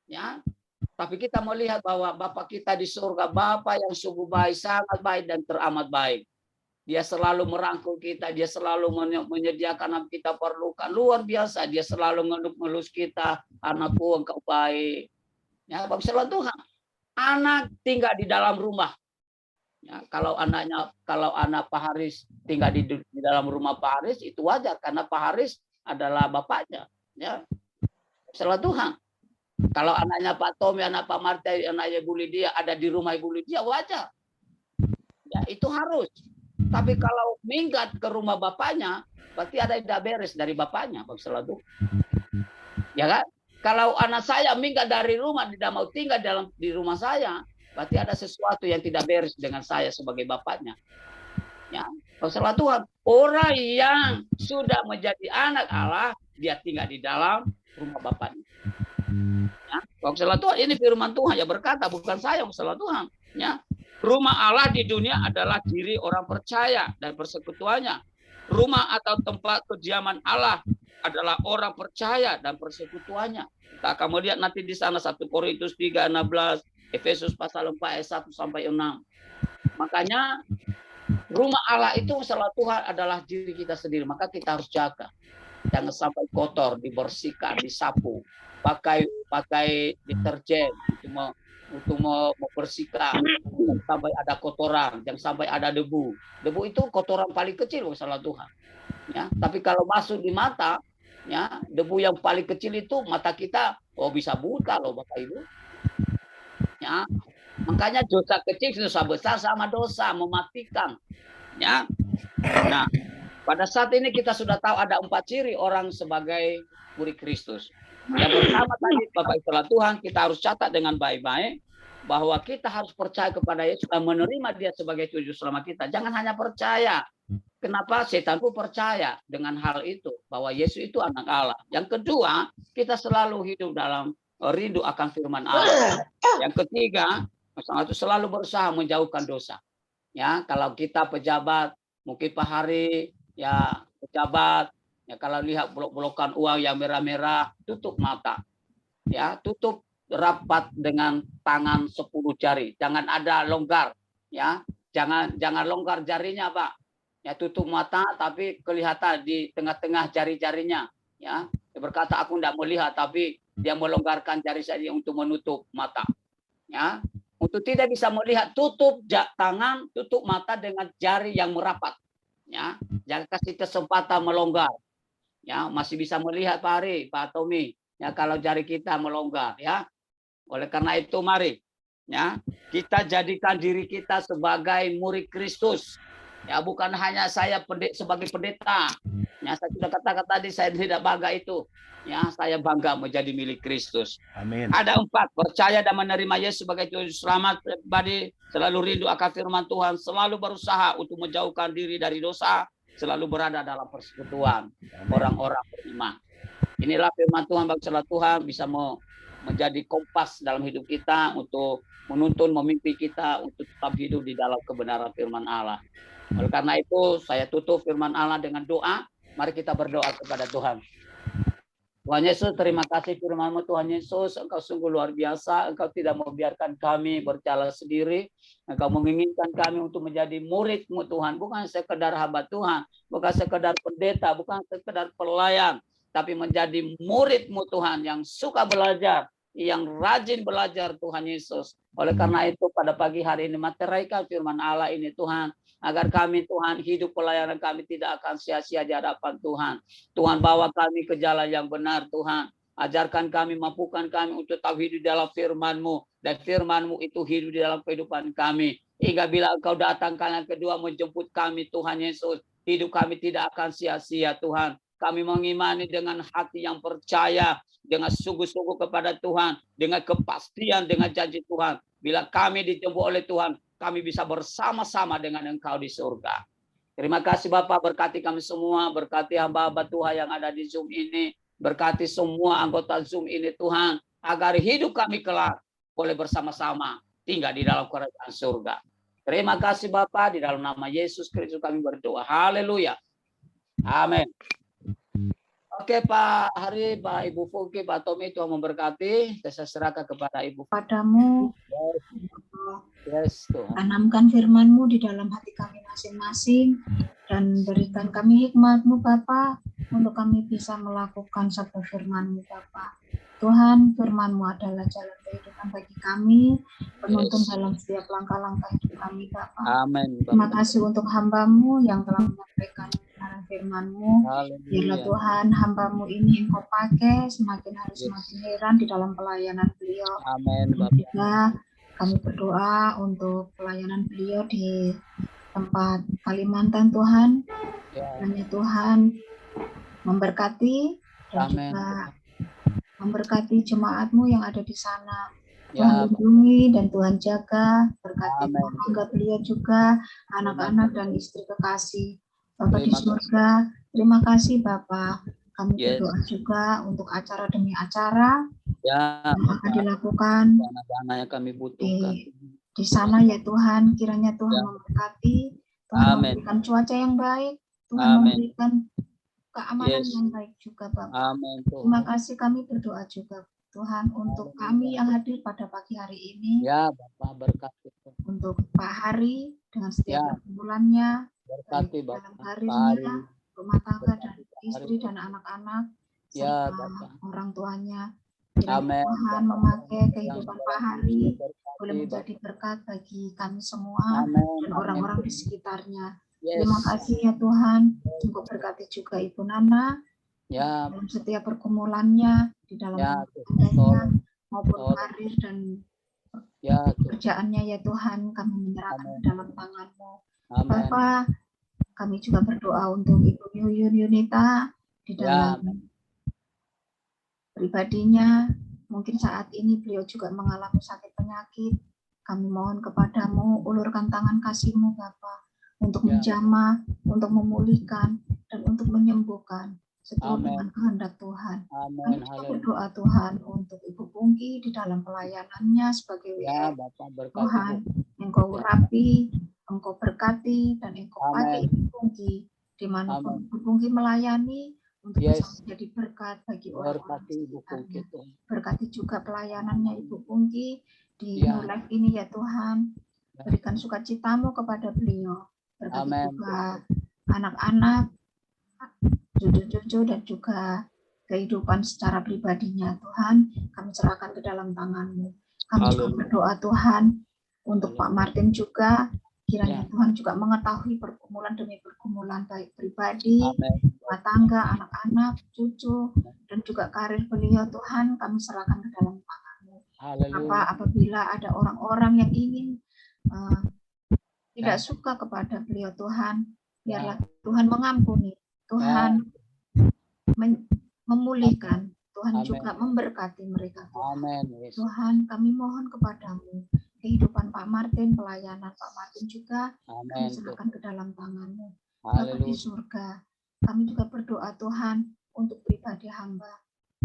Ya, tapi kita melihat bahwa Bapa kita di surga, Bapa yang sungguh baik, sangat baik dan teramat baik. Dia selalu merangkul kita, dia selalu menyediakan apa kita perlukan. Luar biasa, dia selalu ngelus kita, anakku engkau baik. Ya, Bapak Tuhan. Anak tinggal di dalam rumah. Ya, kalau anak Pak Haris tinggal di dalam rumah Pak Haris, itu wajar karena Pak Haris adalah bapaknya. Ya, Bapak Tuhan. Kalau anaknya Pak Tommy, anak Pak Marta, anaknya Ibu Lydia ada di rumah Ibu Lydia, wajar. Ya, itu harus. Tapi kalau minggat ke rumah bapaknya, berarti ada yang tidak beres dari bapaknya, Bapak Tuhan. Ya kan? Kalau anak saya minggat dari rumah, tidak mau tinggal di rumah saya, berarti ada sesuatu yang tidak beres dengan saya sebagai bapaknya. Ya, Bapak Tuhan, orang yang sudah menjadi anak Allah, dia tinggal di dalam rumah bapaknya. Ya, Bapak Tuhan, ini firman Tuhan yang berkata, bukan saya, Bapak Tuhan. Ya, rumah Allah di dunia adalah diri orang percaya dan persekutuannya. Rumah atau tempat kediaman Allah adalah orang percaya dan persekutuannya. Kita akan melihat nanti di sana 1 Korintus 3:16, Efesus pasal 4 ayat 1 sampai 6. Makanya rumah Allah itu salah Tuhan adalah diri kita sendiri. Maka kita harus jaga. Jangan sampai kotor, dibersihkan, disapu, pakai deterjen untuk membersihkan, jangan sampai ada kotoran, jangan sampai ada debu. Debu itu kotoran paling kecil salah Tuhan. Ya, tapi kalau masuk di mata, ya, debu yang paling kecil itu mata kita bisa buta loh Bapak Ibu. Ya, makanya dosa kecil dosa besar sama dosa mematikan. Ya. Nah, pada saat ini kita sudah tahu ada 4 ciri orang sebagai murid Kristus. Yang pertama tadi Bapak Ibu Tuhan, kita harus catat dengan baik-baik bahwa kita harus percaya kepada Yesus dan menerima Dia sebagai juru selamat kita. Jangan hanya percaya. Kenapa? Setan pun percaya dengan hal itu, bahwa Yesus itu anak Allah. Yang kedua, kita selalu hidup dalam rindu akan firman Allah. Yang ketiga, itu selalu berusaha menjauhkan dosa. Ya, kalau kita pejabat, mungkin Pak Hari, ya pejabat, ya kalau lihat blok-blokan uang yang merah-merah, tutup mata. Ya, tutup rapat dengan tangan 10 jari. Jangan ada longgar, ya. Jangan longgar jarinya, Pak. Ya, tutup mata tapi kelihatan di tengah-tengah jari-jarinya, ya. Dia berkata aku tidak melihat, tapi dia melonggarkan jari saja untuk menutup mata. Ya. Untuk tidak bisa melihat, tutup tangan, tutup mata dengan jari yang merapat. Ya, jangan kasih kesempatan melonggar. Ya, masih bisa melihat Pak Hari, Pak Tommy. Ya, kalau jari kita melonggar, ya. Oleh karena itu mari, ya, kita jadikan diri kita sebagai murid Kristus. Ya, bukan hanya saya sebagai pendeta. Ya, saya sudah katakan tadi saya tidak bangga itu. Ya, saya bangga menjadi milik Kristus. Amin. Ada 4, percaya dan menerima Yesus sebagai juru selamat pribadi, selalu rindu akan firman Tuhan, selalu berusaha untuk menjauhkan diri dari dosa, selalu berada dalam persekutuan orang-orang beriman. Inilah firman Tuhan, bangsa Tuhan bisa menjadi kompas dalam hidup kita untuk menuntun, memimpin kita untuk tetap hidup di dalam kebenaran firman Allah. Oleh karena itu, saya tutup firman Allah dengan doa. Mari kita berdoa kepada Tuhan. Tuhan Yesus, terima kasih firman-Mu Tuhan Yesus. Engkau sungguh luar biasa. Engkau tidak membiarkan kami berjalan sendiri. Engkau menginginkan kami untuk menjadi murid-Mu Tuhan. Bukan sekedar hamba Tuhan. Bukan sekedar pendeta. Bukan sekedar pelayan. Tapi menjadi murid-Mu Tuhan yang suka belajar. Yang rajin belajar Tuhan Yesus. Oleh karena itu pada pagi hari ini materaikan firman Allah ini Tuhan. Agar kami Tuhan hidup pelayanan kami tidak akan sia-sia di hadapan Tuhan. Tuhan bawa kami ke jalan yang benar Tuhan. Ajarkan kami, mampukan kami untuk tahu hidup dalam firman-Mu. Dan firman-Mu itu hidup di dalam kehidupan kami. Hingga bila Engkau datang kali yang kedua menjemput kami Tuhan Yesus. Hidup kami tidak akan sia-sia Tuhan. Kami mengimani dengan hati yang percaya. Dengan sungguh-sungguh kepada Tuhan. Dengan kepastian, dengan janji Tuhan. Bila kami dijemput oleh Tuhan, kami bisa bersama-sama dengan Engkau di surga. Terima kasih Bapak, berkati kami semua, berkati hamba-hamba Tuhan yang ada di Zoom ini, berkati semua anggota Zoom ini Tuhan, agar hidup kami kelak boleh bersama-sama tinggal di dalam kerajaan surga. Terima kasih Bapak, di dalam nama Yesus Kristus kami berdoa. Haleluya. Amin. Oke Pak Hari, Pak Ibu Fuki, Pak Tommy, Tuhan memberkati. Saya serahkan kepada Ibu. Padamu, Yes, Tuhan. tanamkan firman-Mu di dalam hati kami masing-masing dan berikan kami hikmat-Mu Bapa untuk kami bisa melakukan sabda firman-Mu Bapa. Tuhan, firman-Mu adalah jalan kehidupan bagi kami, penuntun dalam setiap langkah-langkah hidup kami Bapa. Amin. Terima kasih untuk hamba-Mu yang telah menyampaikan kebenaran firman-Mu. Biarlah Tuhan, hamba-Mu ini Engkau pakai semakin hari semakin heran di dalam pelayanan beliau. Amin. Dan juga kami berdoa untuk pelayanan beliau di tempat Kalimantan Tuhan. Kiranya Tuhan memberkati dan Amin. juga memberkati jemaat-Mu yang ada di sana. Ya, Tuhan lindungi dan Tuhan jaga, berkati Amin. keluarga beliau juga, anak-anak dan istri kekasih. Bapak di Terima surga, terima kasih Bapak. Kami Yes. berdoa juga untuk acara demi acara ya, yang akan Bapak. dilakukan Dana-dana yang kami butuhkan. di sana ya Tuhan. Kiranya Tuhan Ya. memberkati, Tuhan Amin. memberikan cuaca yang baik, Tuhan Amin. memberikan keamanan Yes. yang baik juga Bapak. Amin. Terima Tuhan. kasih, kami berdoa juga Tuhan untuk kami yang hadir pada pagi hari ini, Ya, Bapak berkati. untuk Pak Hari dengan setiap Ya. pergumulannya, Berkati baik dalam Bapak. karirnya, rumah tangga dan Berkati istri dan anak-anak, Ya, serta Bapak. orang tuanya. Kiranya Amin. Tuhan memakai kehidupan Pak Hari Berkati, boleh menjadi Bapak. berkat bagi kami semua Amin. dan orang-orang di sekitarnya. Yes. Terima kasih ya Tuhan, untuk berkati juga Ibu Nana Ya, dalam setiap pergumulannya di dalam Ya, rumah tangganya maupun Betul. karir dan ya, Tuhan. pekerjaannya ya Tuhan, kami menyerahkan Amin. ke dalam tangan-Mu. Amin. Bapak, kami juga berdoa untuk Ibu Yuyun Yunita di Ya. dalam pribadinya. Mungkin saat ini beliau juga mengalami sakit penyakit. Kami mohon kepadamu, ulurkan tangan kasih-Mu Bapa, untuk Ya. menjamah, untuk memulihkan, dan untuk menyembuhkan seturut Amin. dengan kehendak Tuhan. Amin. Kami juga Haleluya. berdoa Tuhan untuk Ibu Pungki di dalam pelayanannya sebagai Ya, WR. Bapak berkati. Tuhan, Bu. Engkau urapi, Engkau berkati, dan Engkau Amin. pakai Ibu Pungki dimanapun Amin. Ibu Pungki melayani untuk Yes. bisa menjadi berkat bagi orang-orang Berkati Ibu Pungki, sekitarnya. Tuhan. Berkati juga pelayanannya Ibu Pungki di Ya. New Life ini ya Tuhan. Berikan sukacitamu kepada beliau. Berkati Amin. juga anak-anak, cucu-cucu, dan juga kehidupan secara pribadinya Tuhan. Kami serahkan ke dalam tangan-Mu. Kami juga Haleluya. berdoa Tuhan untuk Pak Martin juga. Kiranya Ya. Tuhan juga mengetahui pergumulan demi pergumulan baik pribadi, Amin. rumah tangga, anak-anak, cucu, dan juga karir beliau Tuhan. Kami serahkan ke dalam tangan-Mu. Haleluya. Apabila ada orang-orang yang ingin tidak suka kepada beliau Tuhan, biarlah Tuhan mengampuni, Tuhan memulihkan, Tuhan Amin. juga memberkati mereka. Amin. Yes. Tuhan, kami mohon kepadamu, kehidupan Pak Martin, pelayanan Pak Martin juga, kami Amin. serahkan ke dalam tangan-Mu. Bapa di Haleluya. surga, kami juga berdoa Tuhan untuk pribadi hamba.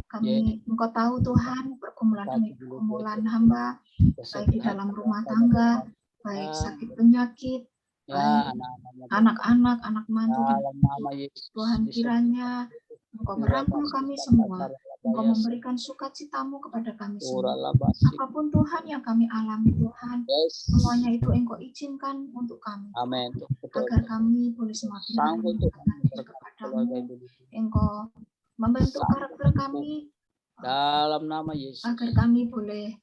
Kami, Engkau tahu Tuhan, pergumulan demi pergumulan hamba, baik di dalam rumah tangga, baik sakit penyakit, Ya, baik anak-anak, anak mantu, dan dalam nama Yesus. Tuhan kiranya Engkau merangkul kami semua, Engkau memberikan sukacitamu kepada kami semua. Apapun Tuhan yang kami alami Tuhan, Yes. semuanya itu Engkau izinkan untuk kami. Amin. Agar kami boleh semakin Sanggup untuk kepadamu, Engkau membentuk karakter kami, dalam nama Yesus. agar kami boleh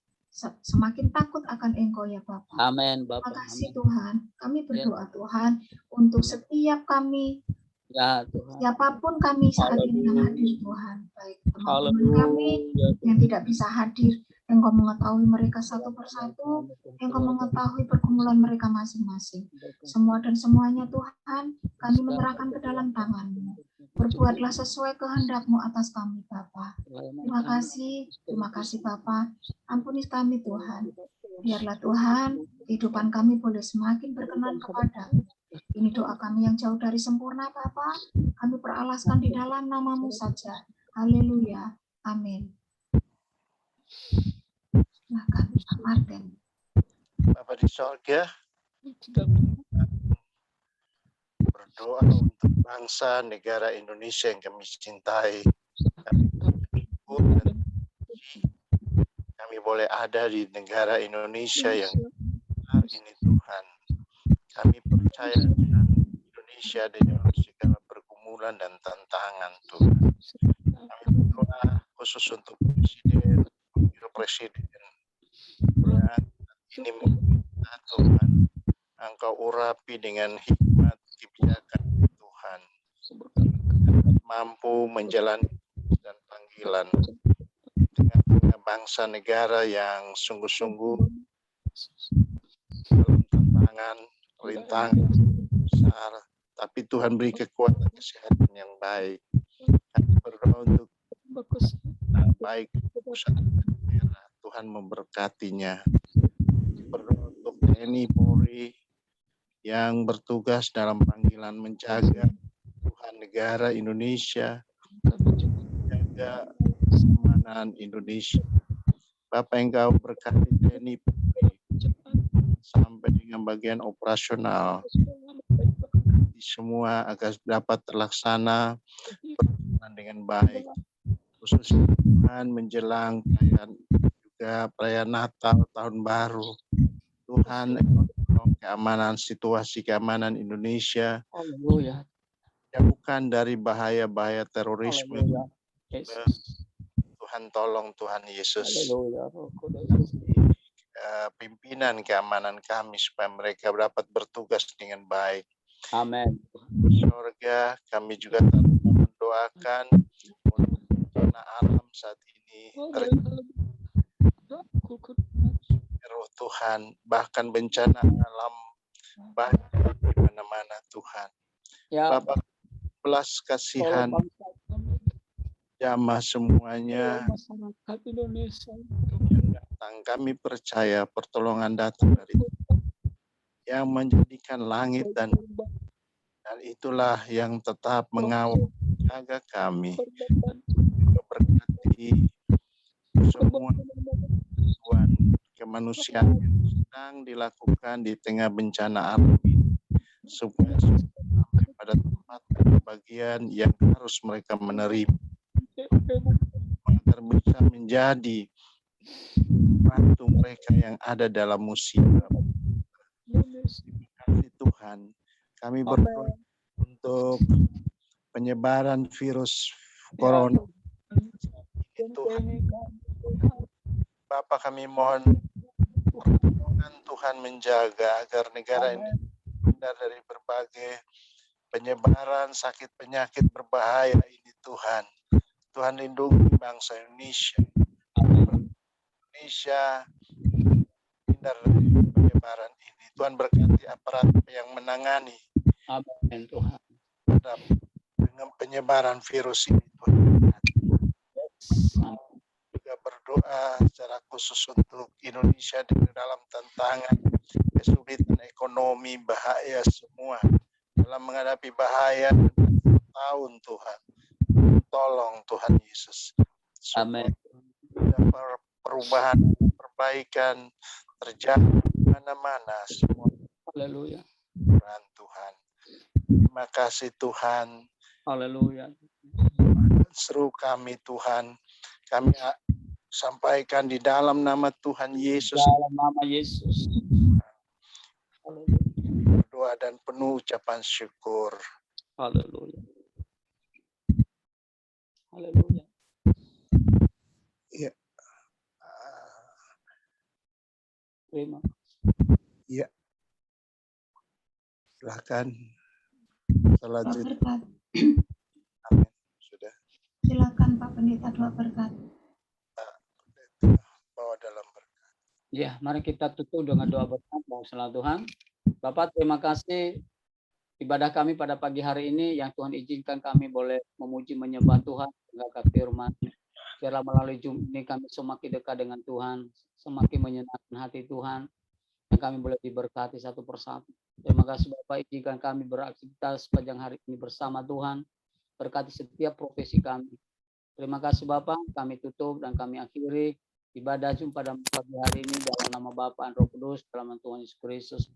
semakin takut akan Engkau ya Bapak. Amin, Terima Bapak. kasih Amin. Tuhan. Kami berdoa Tuhan untuk setiap kami, Ya, Tuhan. siapapun kami saat ini yang hadir Tuhan, baik teman-teman kami yang tidak bisa hadir, Engkau mengetahui mereka satu persatu, Engkau mengetahui pergumulan mereka masing-masing. Semua dan semuanya Tuhan, kami menyerahkan ke dalam tangan-Mu. Berbuatlah sesuai kehendak-Mu atas kami Bapa. Terima kasih Bapa. Ampuni kami Tuhan. Biarlah Tuhan, kehidupan kami boleh semakin berkenan kepada-Mu. Ini doa kami yang jauh dari sempurna Bapa. Kami peralaskan di dalam nama-Mu saja. Haleluya. Amin. Silakan Pak Martin. Bapak di sorga, berdoa untuk bangsa negara Indonesia yang kami cintai. kami boleh ada di negara Indonesia yang benar ini Tuhan. Kami percaya dengan Indonesia dengan segala pergumulan dan tantangan Tuhan. Kami berdoa khusus untuk Presiden, Wakil Presiden yang ini meminta Tuhan, Engkau urapi dengan hikmat kebijakan Tuhan, mampu menjalani dan panggilan dengan bangsa negara yang sungguh-sungguh dalam rintangan besar, tapi Tuhan beri kekuatan kesehatan yang baik. Kami berdoa untuk baik pusat dan daerah, Tuhan memberkatinya. Berdoa untuk TNI Polri yang bertugas dalam panggilan menjaga Tuhan negara Indonesia, menjaga keamanan Indonesia. Bapak Engkau berkati TNI Polri sampai dengan bagian operasional di semua agar dapat terlaksana berjalan dengan baik, khusus Tuhan menjelang perayaan juga perayaan Natal, Tahun Baru. Tuhan tolong keamanan, situasi keamanan Indonesia, Haleluya. jauhkan dari bahaya-bahaya terorisme. Haleluya. Yesus. Tuhan tolong Tuhan Yesus. Haleluya. Roh Kudus. Pimpinan keamanan kami supaya mereka dapat bertugas dengan baik. Amin. Di surga kami juga mendoakan untuk bencana alam saat ini. Roh Tuhan, bahkan bencana alam banyak di mana-mana Tuhan. Ya, Bapak belas kasihan tolong bangsa kami, jamah semuanya tolong masyarakat Indonesia. yang datang. Kami percaya pertolongan datang dari yang menjadikan langit dan itulah yang tetap mengawal jaga kami. Berkati semua bantuan kemanusiaan yang sedang dilakukan di tengah bencana alam ini, supaya sampai pada tempat bagian yang harus mereka menerima agar bisa menjadi bantu mereka yang ada dalam musibah. Terima kasih Tuhan. Kami berdoa untuk penyebaran virus corona. Tuhan, Bapak kami mohon Tuhan menjaga agar negara ini terhindar dari berbagai penyebaran sakit penyakit berbahaya ini Tuhan. Tuhan lindungi bangsa Indonesia. Indonesia terhindar dari penyebaran ini. Tuhan berkati aparat yang menangani Amin Tuhan. dengan penyebaran virus ini Tuhan. Juga berdoa secara khusus untuk Indonesia di dalam tantangan kesulitan ekonomi, bahaya semua dalam menghadapi bahaya tahun Tuhan. Tolong Tuhan Yesus. Amin. Perubahan, perbaikan terjadi di mana-mana semua. Haleluya. Tuhan. Terima kasih Tuhan. Haleluya. Seru kami Tuhan. Kami sampaikan di dalam nama Tuhan Yesus. Dalam nama Yesus. Berdoa dan penuh ucapan syukur. Haleluya. Haleluya. Iya. Terima. Iya. Silakan. Salat Pak berkat. Amin. Sudah. Silakan Pak Pendeta doa berkat. Bawa dalam berkat. Ya, mari kita tutup dengan doa berkat. Mohon salam Tuhan. Bapak, terima kasih ibadah kami pada pagi hari ini yang Tuhan izinkan kami boleh memuji menyembah Tuhan, mendengarkan firman. Biarlah melalui Zoom ini kami semakin dekat dengan Tuhan, semakin menyenangkan hati Tuhan, dan kami boleh diberkati satu persatu. Terima kasih Bapak, izinkan kami beraktivitas sepanjang hari ini bersama Tuhan, berkati setiap profesi kami. Terima kasih Bapak, kami tutup dan kami akhiri ibadah Zoom pada pagi hari ini dalam nama Bapa dan Roh Kudus, dalam nama Tuhan Yesus Kristus.